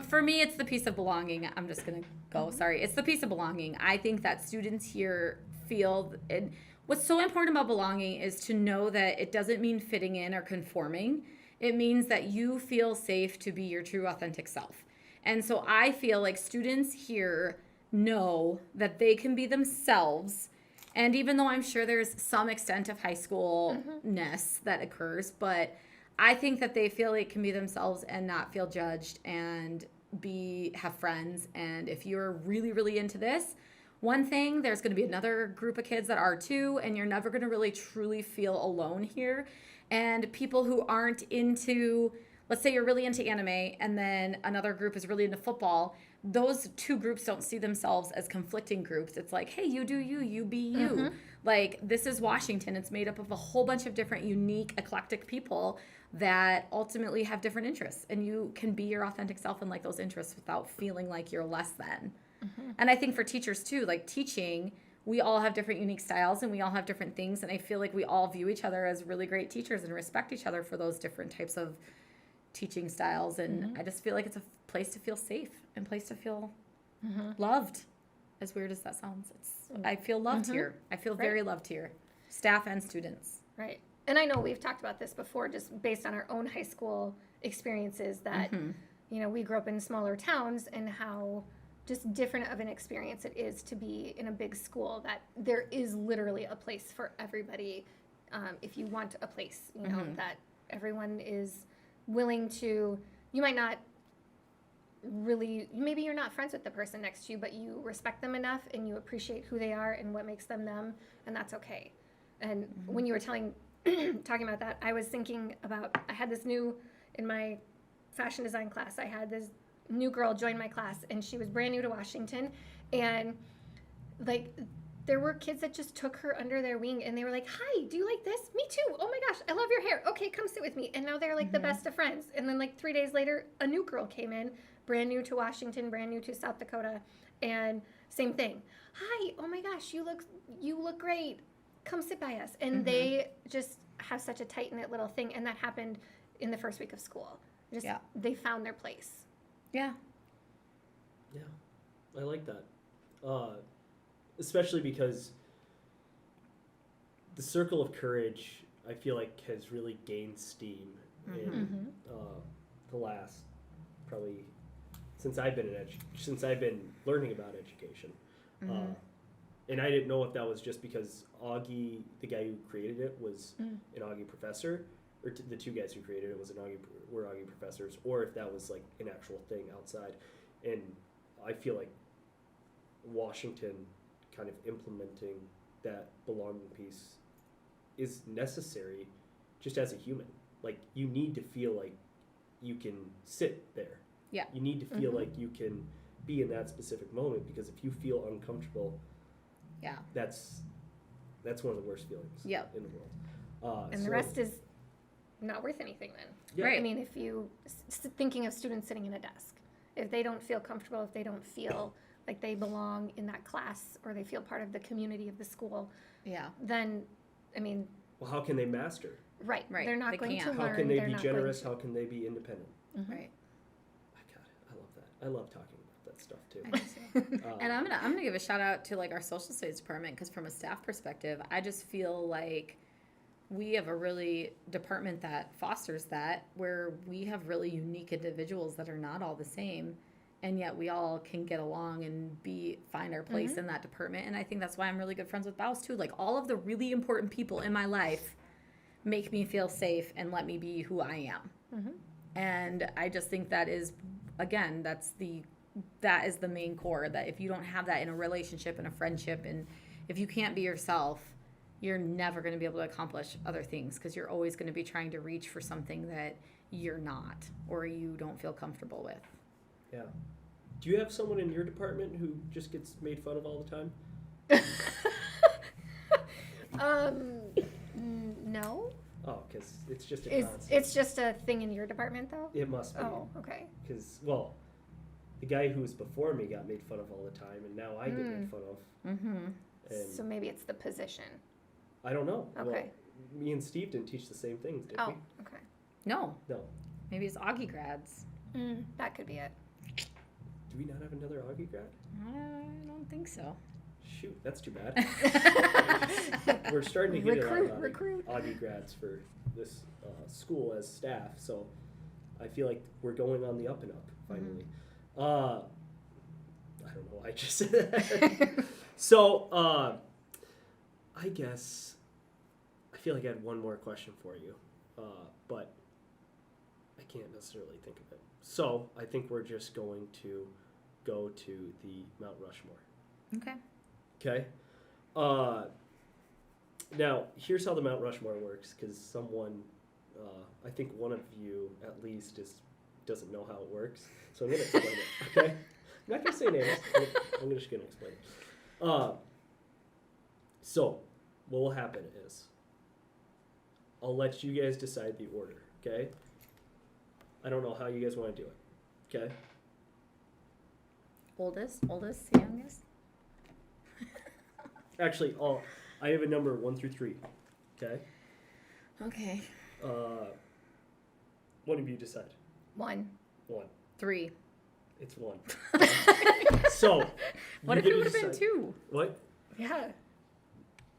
For me, it's the piece of belonging. I'm just going to go. Sorry. It's the piece of belonging. I think that students here feel, and what's so important about belonging is to know that it doesn't mean fitting in or conforming. It means that you feel safe to be your true, authentic self. And so I feel like students here know that they can be themselves. And even though I'm sure there's some extent of high school-ness that occurs, but I think that they feel they can be themselves and not feel judged and have friends. And if you're really, really into this, one thing, there's going to be another group of kids that are too, and you're never going to really truly feel alone here. And people who aren't into, let's say you're really into anime and then another group is really into football, those two groups don't see themselves as conflicting groups. It's like, hey, you do you, you be you. Like, this is Washington. It's made up of a whole bunch of different, unique, eclectic people that ultimately have different interests. And you can be your authentic self and like those interests without feeling like you're less than. And I think for teachers too, like teaching, we all have different unique styles and we all have different things. And I feel like we all view each other as really great teachers and respect each other for those different types of teaching styles. And I just feel like it's a place to feel safe and place to feel loved. As weird as that sounds, I feel loved here. I feel very loved here, staff and students. Right. And I know we've talked about this before, just based on our own high school experiences, that you know, we grew up in smaller towns, and how just different of an experience it is to be in a big school, that there is literally a place for everybody. If you want a place, you know, that everyone is willing to, you might not really, maybe you're not friends with the person next to you, but you respect them enough and you appreciate who they are and what makes them them, and that's okay. And when you were talking about that, I was thinking about, I had this new, in my fashion design class, I had this new girl join my class, and she was brand new to Washington, and like there were kids that just took her under their wing, and they were like, hi, do you like this? Me too. Oh my gosh, I love your hair. Okay, come sit with me. And now they're like the best of friends. And then like 3 days later, a new girl came in, brand new to Washington, brand new to South Dakota, and same thing. Hi, oh my gosh, you look great. Come sit by us. And they just have such a tight-knit little thing, and that happened in the first week of school. Just they found their place. Yeah, I like that. Especially because the Circle of Courage, I feel like, has really gained steam in the last, probably, since I've been learning about education. And I didn't know if that was just because Augie, the guy who created it, was an Augie professor, or the two guys who created it were Augie professors, or if that was like an actual thing outside. And I feel like Washington kind of implementing that belonging piece is necessary just as a human. Like, you need to feel like you can sit there. Yeah. You need to feel like you can be in that specific moment, because if you feel uncomfortable, that's one of the worst feelings in the world. And the rest is not worth anything then. Yeah. Right. I mean, if you, thinking of students sitting in a desk, if they don't feel comfortable, if they don't feel like they belong in that class, or they feel part of the community of the school, then, I mean... Well, how can they master? Right. They're not going to learn. How can they be generous? How can they be independent? Right. I love that. I love talking about that stuff, too. I do too. And I'm gonna give a shout out to like our social studies department, because from a staff perspective, I just feel like we have a really department that fosters that, where we have really unique individuals that are not all the same, and yet we all can get along and find our place in that department. And I think that's why I'm really good friends with Baus too. Like, all of the really important people in my life make me feel safe and let me be who I am. And I just think that is, again, that is the main core, that if you don't have that in a relationship and a friendship, and if you can't be yourself, you're never going to be able to accomplish other things, because you're always going to be trying to reach for something that you're not, or you don't feel comfortable with. Yeah. Do you have someone in your department who just gets made fun of all the time? No. Oh, because it's just a constant. It's just a thing in your department, though? It must be. Oh, okay. Because, well, the guy who was before me got made fun of all the time, and now I get made fun of. And So maybe it's the position. I don't know. Okay. Well, me and Steve didn't teach the same things, did we? Okay. No. No. Maybe it's Augie grads. That could be it. Do we not have another Augie grad? I don't think so. Shoot, that's too bad. We're starting to get a lot of Augie grads for this school as staff, so I feel like we're going on the up and up, finally. I don't know why I just said that. So, I guess, I feel like I had one more question for you, but I can't necessarily think of it. So, I think we're just going to go to the Mount Rushmore. Okay. Okay. Now, here's how the Mount Rushmore works, because someone, I think one of you at least doesn't know how it works. So I'm going to explain it, okay? I'm not going to say names. I'm just going to explain it. So, what will happen is, I'll let you guys decide the order, okay? I don't know how you guys want to do it, okay? Oldest, youngest. Actually, I have a number 1 through 3, okay? Okay. One of you decide. 1. 1. 3. It's 1. So, What if it would have been 2? What? Yeah.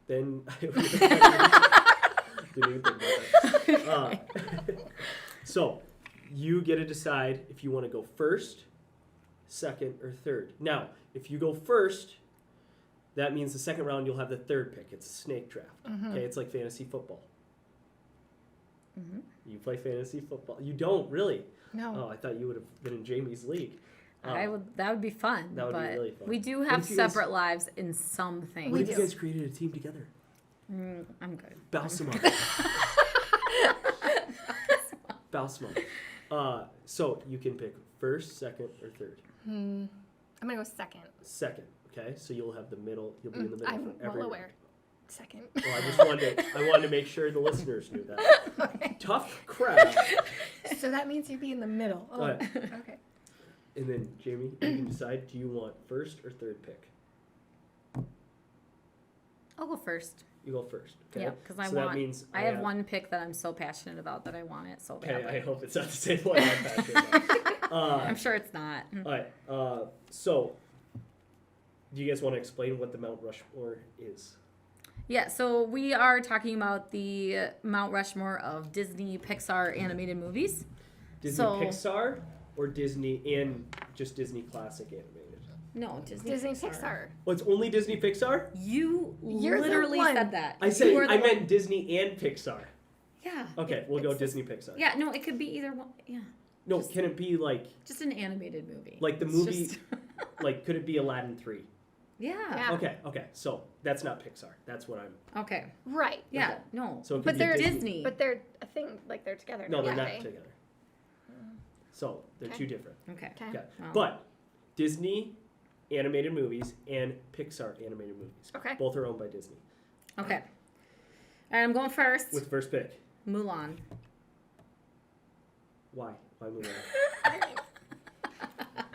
Then I would have didn't even think about that. So, you get to decide if you want to go first, second, or third. Now, if you go first, that means the second round you'll have the third pick. It's a snake draft. Okay, it's like fantasy football. You play fantasy football. You don't really. No. Oh, I thought you would have been in Jamie's league. That would be fun. That would be but really fun. we do What have if you guys- separate lives in some things. What if you guys created a team together? I'm good. Baus them up. Baus them up. So you can pick first, second, or third. I'm going to go second. Second, okay? So you'll have the middle. You'll be in the middle. I'm for every well aware. Second. Well, I wanted to make sure the listeners knew that. Okay. Tough crowd. So that means you'd be in the middle. Oh, Alright. okay. And then, Jamie, you can decide, do you want first or third pick? I'll go first. You go first, okay? Yeah, because So that means I have one pick that I'm so passionate about that I want it so Okay, badly. I hope it's not the same one I'm passionate about. I'm sure it's not. All right. So, do you guys want to explain what the Mount Rushmore is? Yeah, so we are talking about the Mount Rushmore of Disney Pixar animated movies. Disney So- Pixar or Disney and just Disney Classic Animated? No, Disney Pixar. Oh, it's only Disney Pixar? You You're the literally one. said that. I You were the one- meant Disney and Pixar. Yeah. Okay, we'll go Disney Pixar. Yeah, no, it could be either one. Yeah. No, can it be like Just an animated movie. the It's movie? just- Like, could it be Aladdin 3? yeah. Yeah. Okay. So that's not Pixar. That's what I'm. Okay. Right. Yeah, Okay. no. So it could But be they're Disney. But they're a thing, like they're together. No, they're now, not right? together. So they're Okay. two different. Okay. Okay. Okay. Wow. But Disney animated movies and Pixar animated movies. Okay. Both are owned by Disney. Okay. All right, I'm going first. With first pick. Mulan. Why? Why Mulan?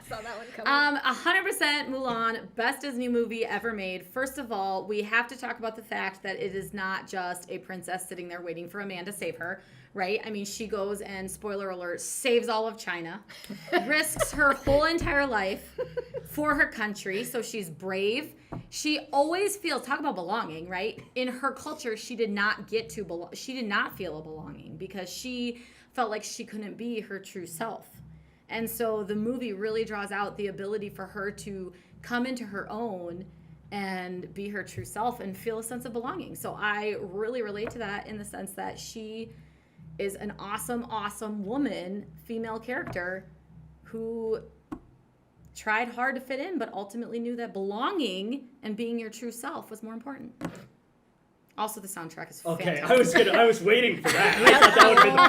Saw that one coming. 100% Mulan, best Disney movie ever made. First of all, we have to talk about the fact that it is not just a princess sitting there waiting for a man to save her, right? I mean, she goes and, spoiler alert, saves all of China, risks her whole entire life for her country, so she's brave. She always feels, talk about belonging, right? In her culture, she did not get to belong. She did not feel a belonging because she felt like she couldn't be her true self. And so the movie really draws out the ability for her to come into her own and be her true self and feel a sense of belonging. So I really relate to that in the sense that she is an awesome, awesome woman, female character who tried hard to fit in, but ultimately knew that belonging and being your true self was more important. Also, the soundtrack is Okay, fantastic. I was waiting for that. I thought that would have been the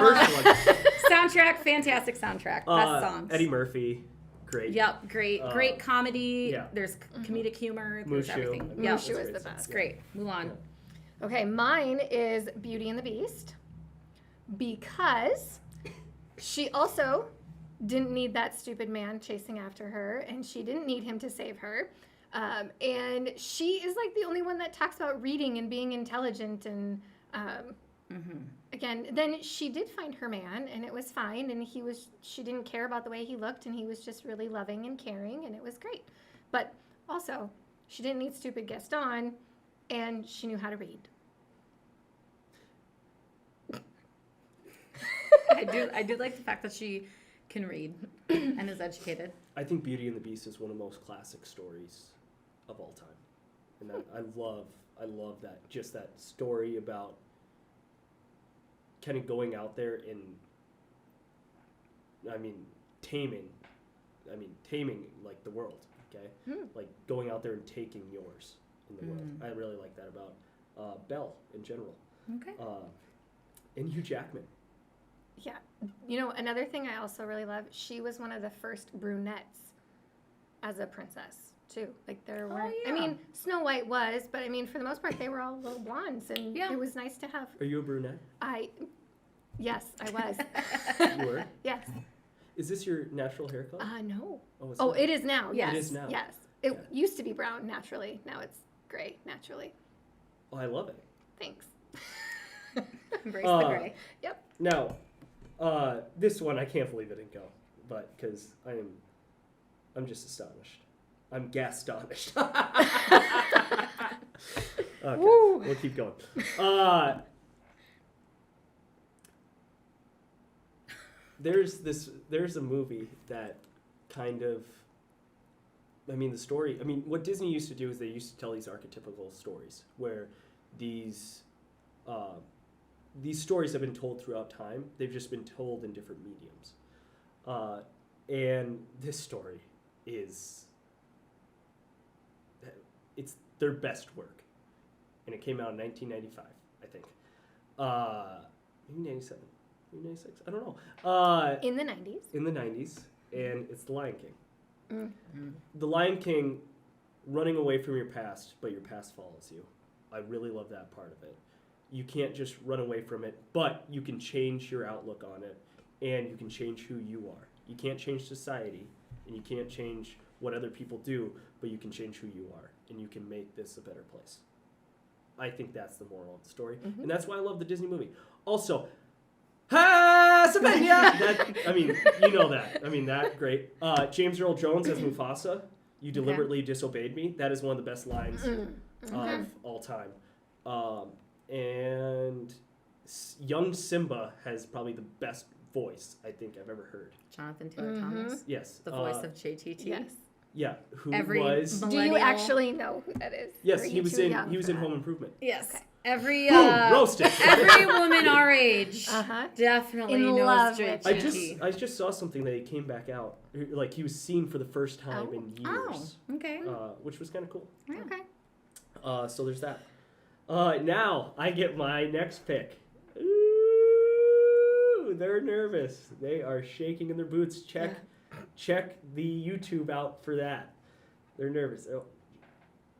first one. Soundtrack, fantastic soundtrack. Best songs. Eddie Murphy, great. Yep, great comedy. yeah. There's comedic humor. There's Mushu. everything. I Yep. Mushu is the It's best. It's great. Mulan. Okay, mine is Beauty and the Beast because she also didn't need that stupid man chasing after her, and she didn't need him to save her. And she is like the only one that talks about reading and being intelligent. And again, then she did find her man, and it was fine. And she didn't care about the way he looked, and he was just really loving and caring, and it was great. But also, she didn't need stupid Gaston, and she knew how to read. I do like the fact that she can read and is educated. I think Beauty and the Beast is one of the most classic stories of all time. And that, I love that, just that story about kind of going out there and, taming like the world, okay? Like going out there and taking yours in the world. I really like that about Belle in general. Okay. And Hugh Jackman. Yeah. You know, another thing I also really love, she was one of the first brunettes as a princess too. Like there were, I mean, Snow White was, but I mean, for the most part, they were all little blondes, and it was nice to have. Are you a brunette? Yes, I was. You were? Yes. Is this your natural hair color? No. Oh, it is now. Yes. It is now. Yes. It used to be brown naturally. Now it's gray naturally. Oh, I love it. Thanks. Embrace the gray. Yep. Now, this one I can't believe it didn't go, but because I'm just astonished. I'm gastonished. Okay, we'll keep going. There's a movie that kind of, I mean, the story, I mean, what Disney used to do is they used to tell these archetypical stories where these stories have been told throughout time. They've just been told in different mediums. And this story it's their best work. And it came out in 1995, I think. Maybe 97. 96? I don't know. In the 90s. In the 90s, and it's The Lion King. Mm-hmm. The Lion King, running away from your past, but your past follows you. I really love that part of it. You can't just run away from it, but you can change your outlook on it, and you can change who you are. You can't change society, and you can't change what other people do, but you can change who you are, and you can make this a better place. I think that's the moral of the story, and that's why I love the Disney movie. Also, Sabina! I mean, you know that. I mean, that, great. James Earl Jones as Mufasa. You deliberately disobeyed me. That is one of the best lines of all time. And young Simba has probably the best voice I think I've ever heard. Jonathan Taylor Thomas. Yes. The voice of JTT. Yes. Yeah. Who Every was? Do you actually know who that is? Yes, he was in Home Improvement. Yes. Okay. Every roasted. Every woman our age definitely In knows love JTT. with I just saw something that he came back out, like he was seen for the first time in years. Oh, okay. Which was kind of cool. Okay. So there's that. Now I get my next pick. Ooh, they're nervous. They are shaking in their boots. Check the YouTube out for that. They're nervous. Oh.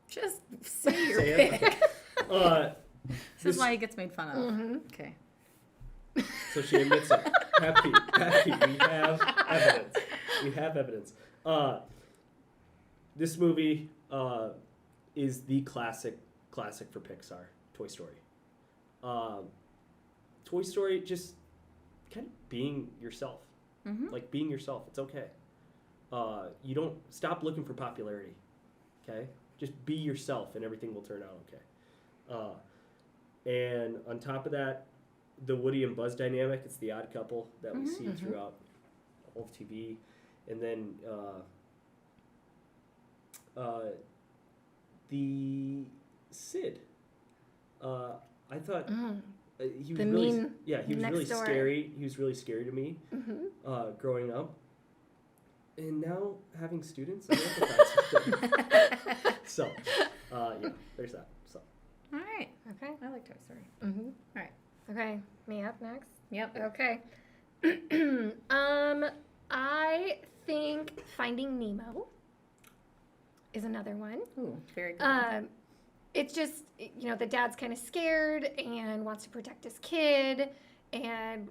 Just say your pick. This is why he gets made fun of. Mm-hmm. Okay. So she admits it. Happy. We have evidence. This movie is the classic for Pixar, Toy Story. Toy Story, just kind of being yourself. Mm-hmm. Like being yourself, it's okay. You don't stop looking for popularity, okay? Just be yourself and everything will turn out okay. And on top of that, the Woody and Buzz dynamic, it's the odd couple that we see throughout all of TV. And then the Sid. I thought he was really scary. He was really scary to me growing up. And now having students, I empathize with them. So, there's that. So. All right. Okay. I like Toy Story. Mm-hmm. All right. Okay. Me up next? Yep. Okay. I think Finding Nemo is another one. Ooh, very good. It's just, the dad's kind of scared and wants to protect his kid and,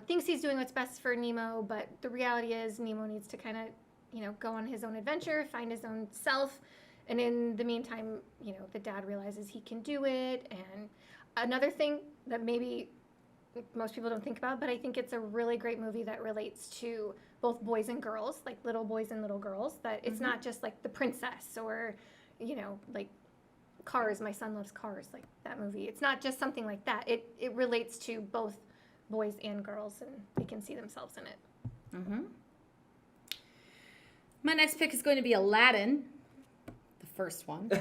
thinks he's doing what's best for Nemo, but the reality is Nemo needs to kind of, go on his own adventure, find his own self. And in the meantime, the dad realizes he can do it. And another thing that maybe most people don't think about, but I think it's a really great movie that relates to both boys and girls, like little boys and little girls, that it's not just like The Princess or, like Cars. My son loves Cars, like that movie. It's not just something like that. It relates to both boys and girls, and they can see themselves in it. Mm-hmm. My next pick is going to be Aladdin. First one. We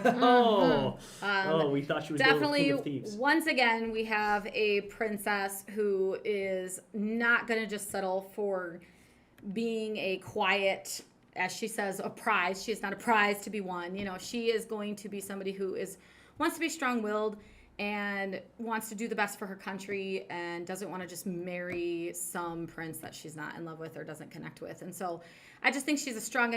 thought she was definitely King of Thieves. Once again, we have a princess who is not going to just settle for being a quiet, as she says, a prize. She is not a prize to be won. She is going to be somebody who wants to be strong-willed and wants to do the best for her country and doesn't want to just marry some prince that she's not in love with or doesn't connect with. And so I just think she's a strong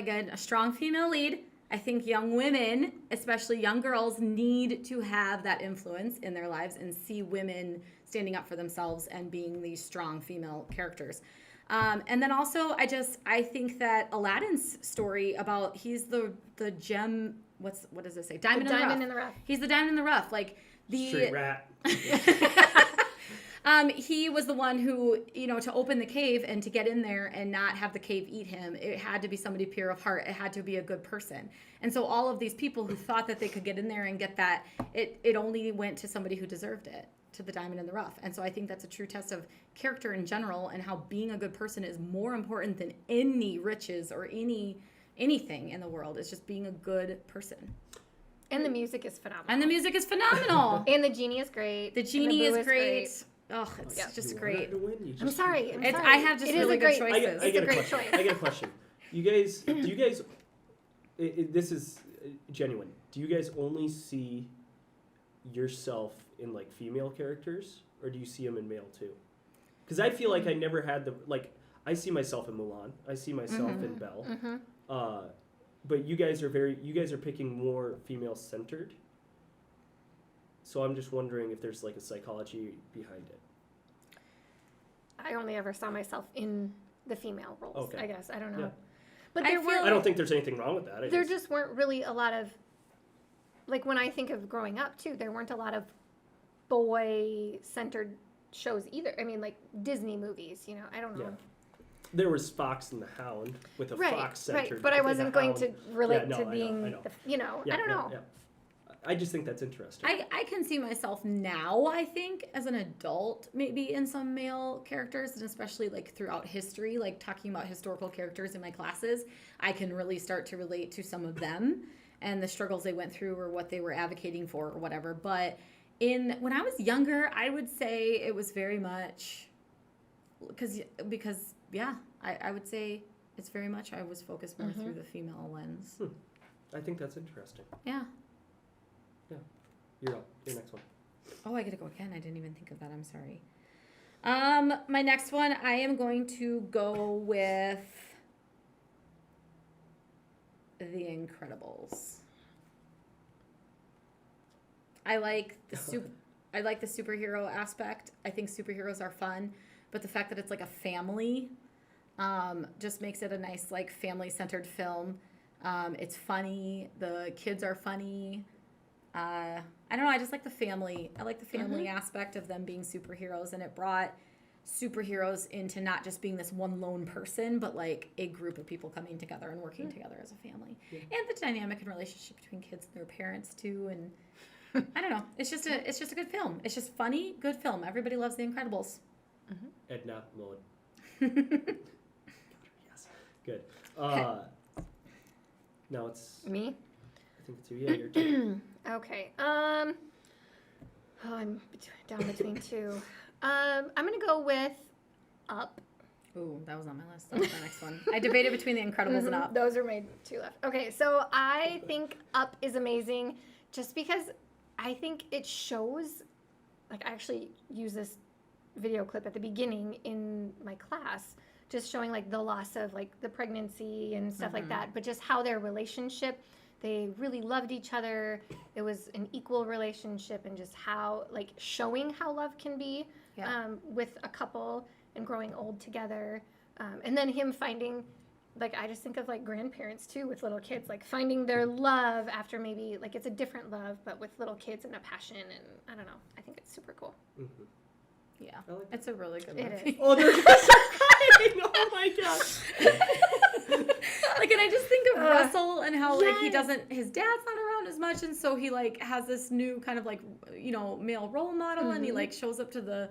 female lead. I think young women, especially young girls, need to have that influence in their lives and see women standing up for themselves and being these strong female characters. And then also, I think that Aladdin's story about he's the gem. What does it say? Diamond in the rough. He's the diamond in the rough. Like the Street rat. He was the one who, to open the cave and to get in there and not have the cave eat him, it had to be somebody pure of heart. It had to be a good person. And so all of these people who thought that they could get in there and get that, it only went to somebody who deserved it, to the diamond in the rough. And so I think that's a true test of character in general and how being a good person is more important than any riches or anything in the world. It's just being a good person. And the music is phenomenal. And And the genie is great. The genie is great. Oh, it's just great. I'm sorry. I have just really good choices. I get a question. You guys, this is genuine. Do you guys only see yourself in like female characters, or do you see them in male too? Because I feel like I never had I see myself in Mulan. I see myself in Belle. Mm-hmm. But you guys are picking more female centered. So I'm just wondering if there's like a psychology behind it. I only ever saw myself in the female roles. Okay. I guess I don't know. Yeah. But I don't think there's anything wrong with that. There just weren't really a lot of, like when I think of growing up too, there weren't a lot of boy-centered shows either. I mean, like Disney movies, I don't know. Yeah. There was Fox and the Hound with a Fox-centered. Right, but I wasn't going to relate to being, I don't know. Yeah. I just think that's interesting. I can see myself now, I think, as an adult, maybe in some male characters, and especially like throughout history, like talking about historical characters in my classes, I can really start to relate to some of them and the struggles they went through or what they were advocating for or whatever. But when I was younger, I would say it was very much because I would say it's very much I was focused more through the female lens. I think that's interesting. Yeah. Yeah. You're up. Your next one. Oh, I gotta go again. I didn't even think of that. I'm sorry. My next one, I am going to go with The Incredibles. I like the superhero aspect. I think superheroes are fun, but the fact that it's like a family just makes it a nice like family-centered film. It's funny. The kids are funny. I don't know. I just like the family. I like the family aspect of them being superheroes, and it brought superheroes into not just being this one lone person, but like a group of people coming together and working together as a family. Yeah. And the dynamic and relationship between kids and their parents too. And I don't know. It's just a good film. It's just funny, good film. Everybody loves The Incredibles. Edna Mode. Yes. Good. Now it's me. I think it's you. Yeah, your turn. Okay. I'm down between two. I'm gonna go with Up. Ooh, that was on my list. That was the next one. I debated between The Incredibles and Up. Those are my two left. Okay, so I think Up is amazing, just because I think it shows. Like, I actually use this video clip at the beginning in my class, just showing like the loss of like the pregnancy and stuff like that, but just how their relationship. They really loved each other. It was an equal relationship, and just how, like, showing how love can be with a couple and growing old together. And then him finding, like, I just think of, like, grandparents, too, with little kids, like, finding their love after maybe, like, it's a different love, but with little kids and a passion. And I don't know. I think it's super cool. Mm-hmm. Yeah. It's a really good movie. It is. Oh, they're just crying. Oh, my gosh. Like, and I just think of Russell and how like his dad's not around as much, and so he like has this new kind of like male role model, and he like shows up to the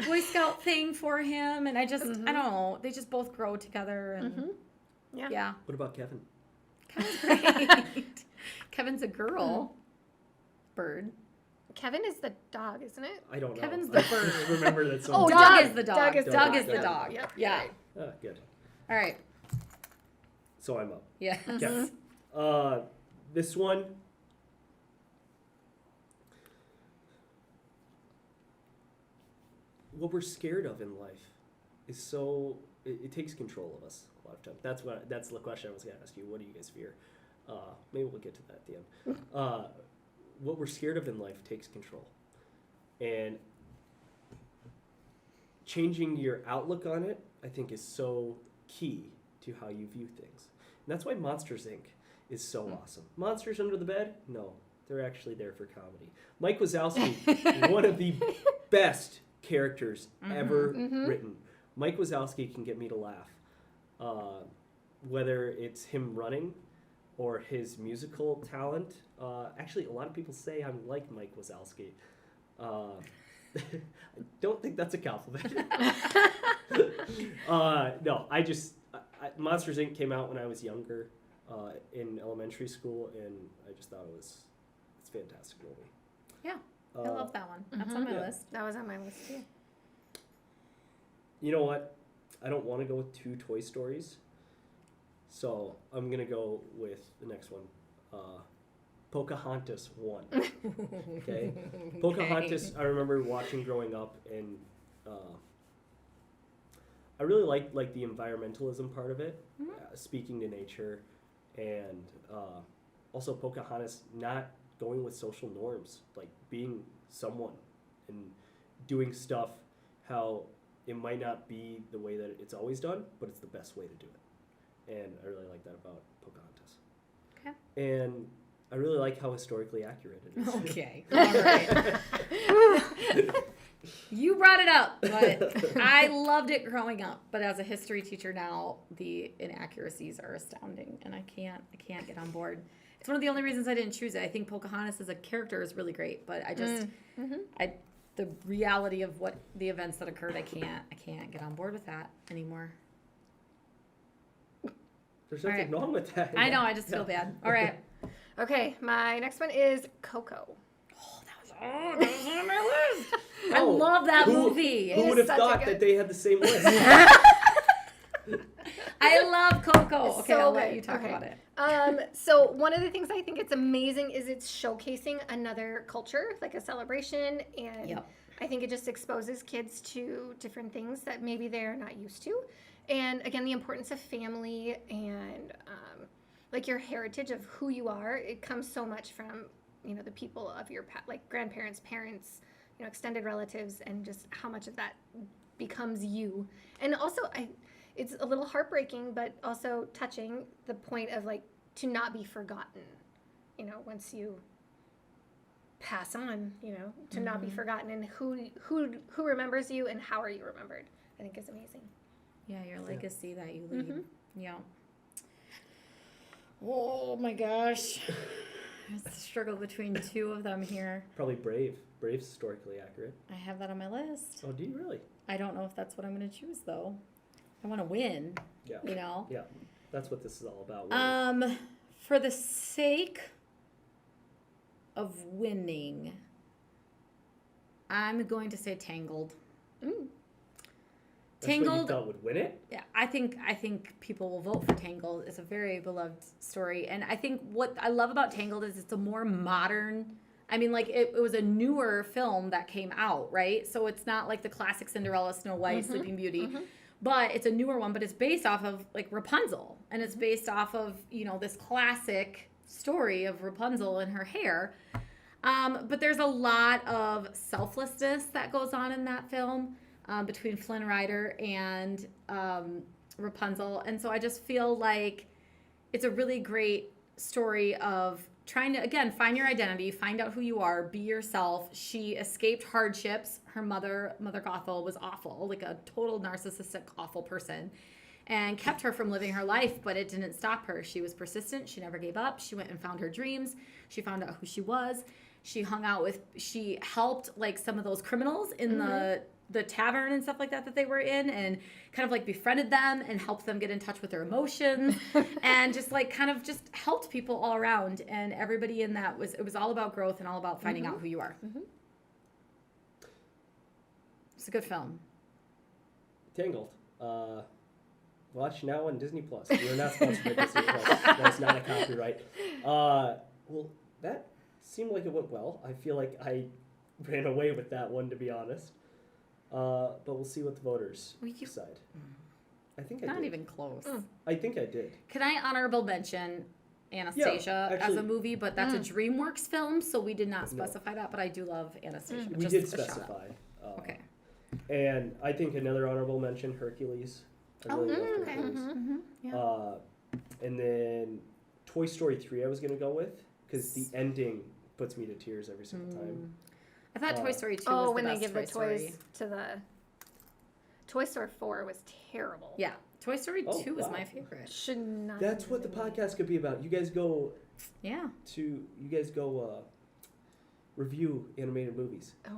Boy Scout thing for him, and I just I don't know, they just both grow together, and yeah. What about Kevin? Kevin's great. Kevin's a girl bird. Kevin is the dog, isn't it? I don't know. Kevin's the bird. I remember that song. Oh, Doug is the dog. Doug is the dog. Yep. Yeah. Good. All right. So I'm up. Yeah. Yes. This one. what we're scared of in life is so it takes control of us a lot of times. That's the question I was going to ask you. What do you guys fear? Maybe we'll get to that at the end. What we're scared of in life takes control, and changing your outlook on it, I think, is so key to how you view things. And that's why Monsters, Inc. is so awesome. Monsters Under the Bed? No, they're actually there for comedy. Mike Wazowski, one of the best characters ever written. Mike Wazowski can get me to laugh. Whether it's him running or his musical talent. Actually, a lot of people say I'm like Mike Wazowski. I don't think that's a compliment. No, Monsters, Inc. came out when I was younger, in elementary school, and I just thought it's a fantastic movie. Yeah, I love that one. That's on my list. That was on my list too. You know what? I don't want to go with 2 Toy Stories, so I'm going to go with the next one. Pocahontas 1. Okay? Pocahontas, I remember watching growing up, and I really like the environmentalism part of it, speaking to nature, and also Pocahontas not going with social norms, like being someone and doing stuff how it might not be the way that it's always done, but it's the best way to do it. And I really like that about Pocahontas. Okay. And I really like how historically accurate it is. Okay. All right. You brought it up, but I loved it growing up. But as a history teacher now, the inaccuracies are astounding, and I can't get on board. It's one of the only reasons I didn't choose it. I think Pocahontas as a character is really great, but I just the reality of what the events that occurred, I can't get on board with that anymore. There's nothing wrong with that. I know, I just feel bad. All right. Okay, my next one is Coco. That was on my list. I love that movie. Who would have thought that they had the same list? I love Coco. Okay, So I'll let good. you talk about it. So one of the things I think it's amazing is it's showcasing another culture, like a celebration, and I think it just exposes kids to different things that maybe they're not used to. And again, the importance of family and like your heritage of who you are, it comes so much from, the people of your like grandparents, parents, extended relatives, and just how much of that becomes you. And also, it's a little heartbreaking, but also touching, the point of like to not be forgotten, once you pass on, to not be forgotten, and who remembers you and how are you remembered, I think is amazing. Yeah, your legacy that you leave. Yeah. Oh my gosh. I struggle between 2 of them here. Probably Brave. Brave's historically accurate. I have that on my list. Oh, do you really? I don't know if that's what I'm going to choose, though. I want to win. Yeah. Yeah. That's what this is all about. For the sake of winning, I'm going to say Tangled. That's what you thought would win it? Yeah, I think people will vote for Tangled. It's a very beloved story. And I think what I love about Tangled is it's a more modern, it was a newer film that came out, right? So it's not like the classic Cinderella, Snow White, Sleeping Beauty. But it's a newer one, but it's based off of like Rapunzel. And it's based off of, this classic story of Rapunzel and her hair. But there's a lot of selflessness that goes on in that film. Between Flynn Rider and Rapunzel. And so I just feel like it's a really great story of trying to, again, find your identity, find out who you are, be yourself. She escaped hardships. Her Mother Gothel, was awful, like a total narcissistic, awful person, and kept her from living her life, but it didn't stop her. She was persistent. She never gave up. She went and found her dreams. She found out who she was. She helped like some of those criminals in the tavern and stuff like that they were in, and kind of like befriended them and helped them get in touch with their emotions and just like kind of just helped people all around. And everybody in that it was all about growth and all about finding out who you are. It's a good film. Tangled. Watch now on Disney Plus. We're not sponsored by Disney Plus. That's not a copyright. Well, that seemed like it went well. I feel like I ran away with that one, to be honest. But we'll see what the voters decide. I think I Not did. even close. I think I did. Can I honorable mention Anastasia as actually- a movie? But that's a DreamWorks film, so we did not specify that. But I do love Anastasia. We Just did a shout out. specify. Okay. And I think another honorable mention, Hercules. I really love Hercules. Yeah. And then Toy Story 3 I was going to go with because the ending puts me to tears every single time. I thought Toy Story 2 was Oh, the when they best give Toy the Story. toys to the Toy Story 4 was terrible. Yeah, Toy Story 2 was wow. my favorite. Should not. That's have what the been made. podcast could be about. You guys go Yeah. review animated movies. Oh.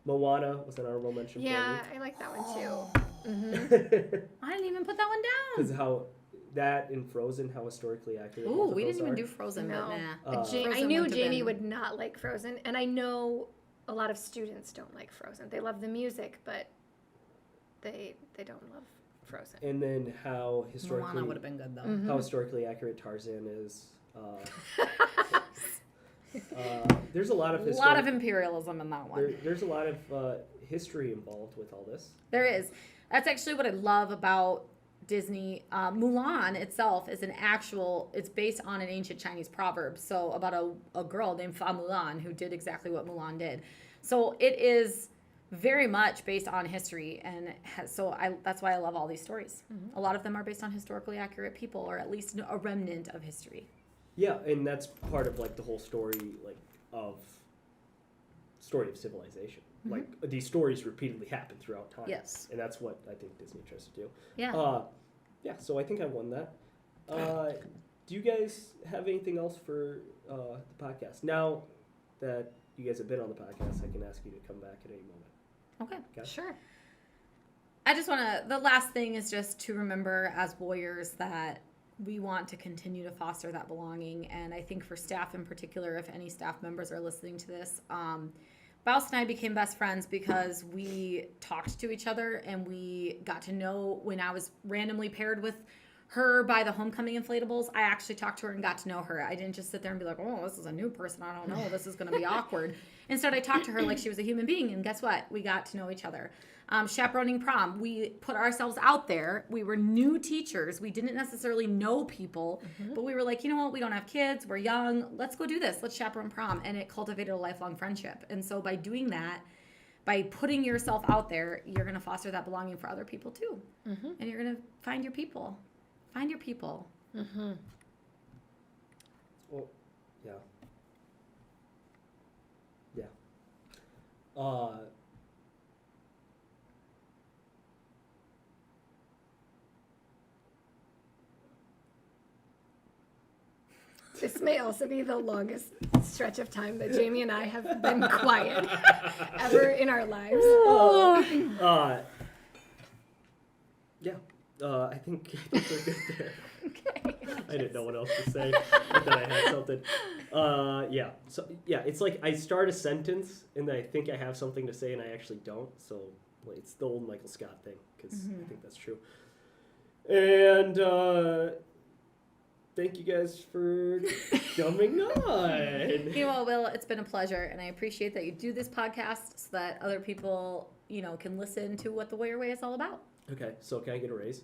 Moana was an honorable mention Yeah, I like that one too. for me. I didn't even put that one down. Because how that and Frozen, how historically accurate both Ooh, of we those didn't even are. do Frozen, No. but nah. I Frozen knew wouldn't have Jamie been- would not like Frozen, and I know a lot of students don't like Frozen. They love the music, but they don't love Frozen. And then how historically Moana would have been good though. how historically accurate Tarzan is. There's a lot of A lot of imperialism in that one. there's a lot of history involved with all this. There is. That's actually what I love about Disney. Mulan itself is it's based on an ancient Chinese proverb. So about a girl named Fa Mulan who did exactly what Mulan did. So it is very much based on history. And that's why I love all these stories. Mm-hmm. A lot of them are based on historically accurate people, or at least a remnant of history. Yeah, and that's part of like the whole story of civilization. Like these stories repeatedly happen throughout time. Yes. And that's what I think Disney tries to do. Yeah. Yeah, so I think I won that. Do you guys have anything else for the podcast? Now that you guys have been on the podcast, I can ask you to come back at any moment. Okay. Sure. I just want to, the last thing is just to remember as warriors that we want to continue to foster that belonging. And I think for staff in particular, if any staff members are listening to this, Baus and I became best friends because we talked to each other and we got to know when I was randomly paired with her by the homecoming inflatables. I actually talked to her and got to know her. I didn't just sit there and be like, oh, this is a new person. I don't know. This is going to be awkward. Instead, I talked to her like she was a human being. And guess what? We got to know each other. Chaperoning prom, we put ourselves out there. We were new teachers. We didn't necessarily know people, but we were like, you know what? We don't have kids. We're young. Let's go do this. Let's chaperone prom. And it cultivated a lifelong friendship. And so by doing that, by putting yourself out there, you're going to foster that belonging for other people too. And you're going to find your people. Find your people. Well, yeah. Yeah. This may also be the longest stretch of time that Jamie and I have been quiet ever in our lives. Yeah. I think we're good there. Okay. I didn't know what else to say. I thought I had something. Yeah. So yeah, it's like I start a sentence and then I think I have something to say and I actually don't. So like, it's the old Michael Scott thing because I think that's true. And thank you guys for coming on. You know, Will, it's been a pleasure, and I appreciate that you do this podcast so that other people, can listen to what the Warrior Way is all about. Okay, so can I get a raise?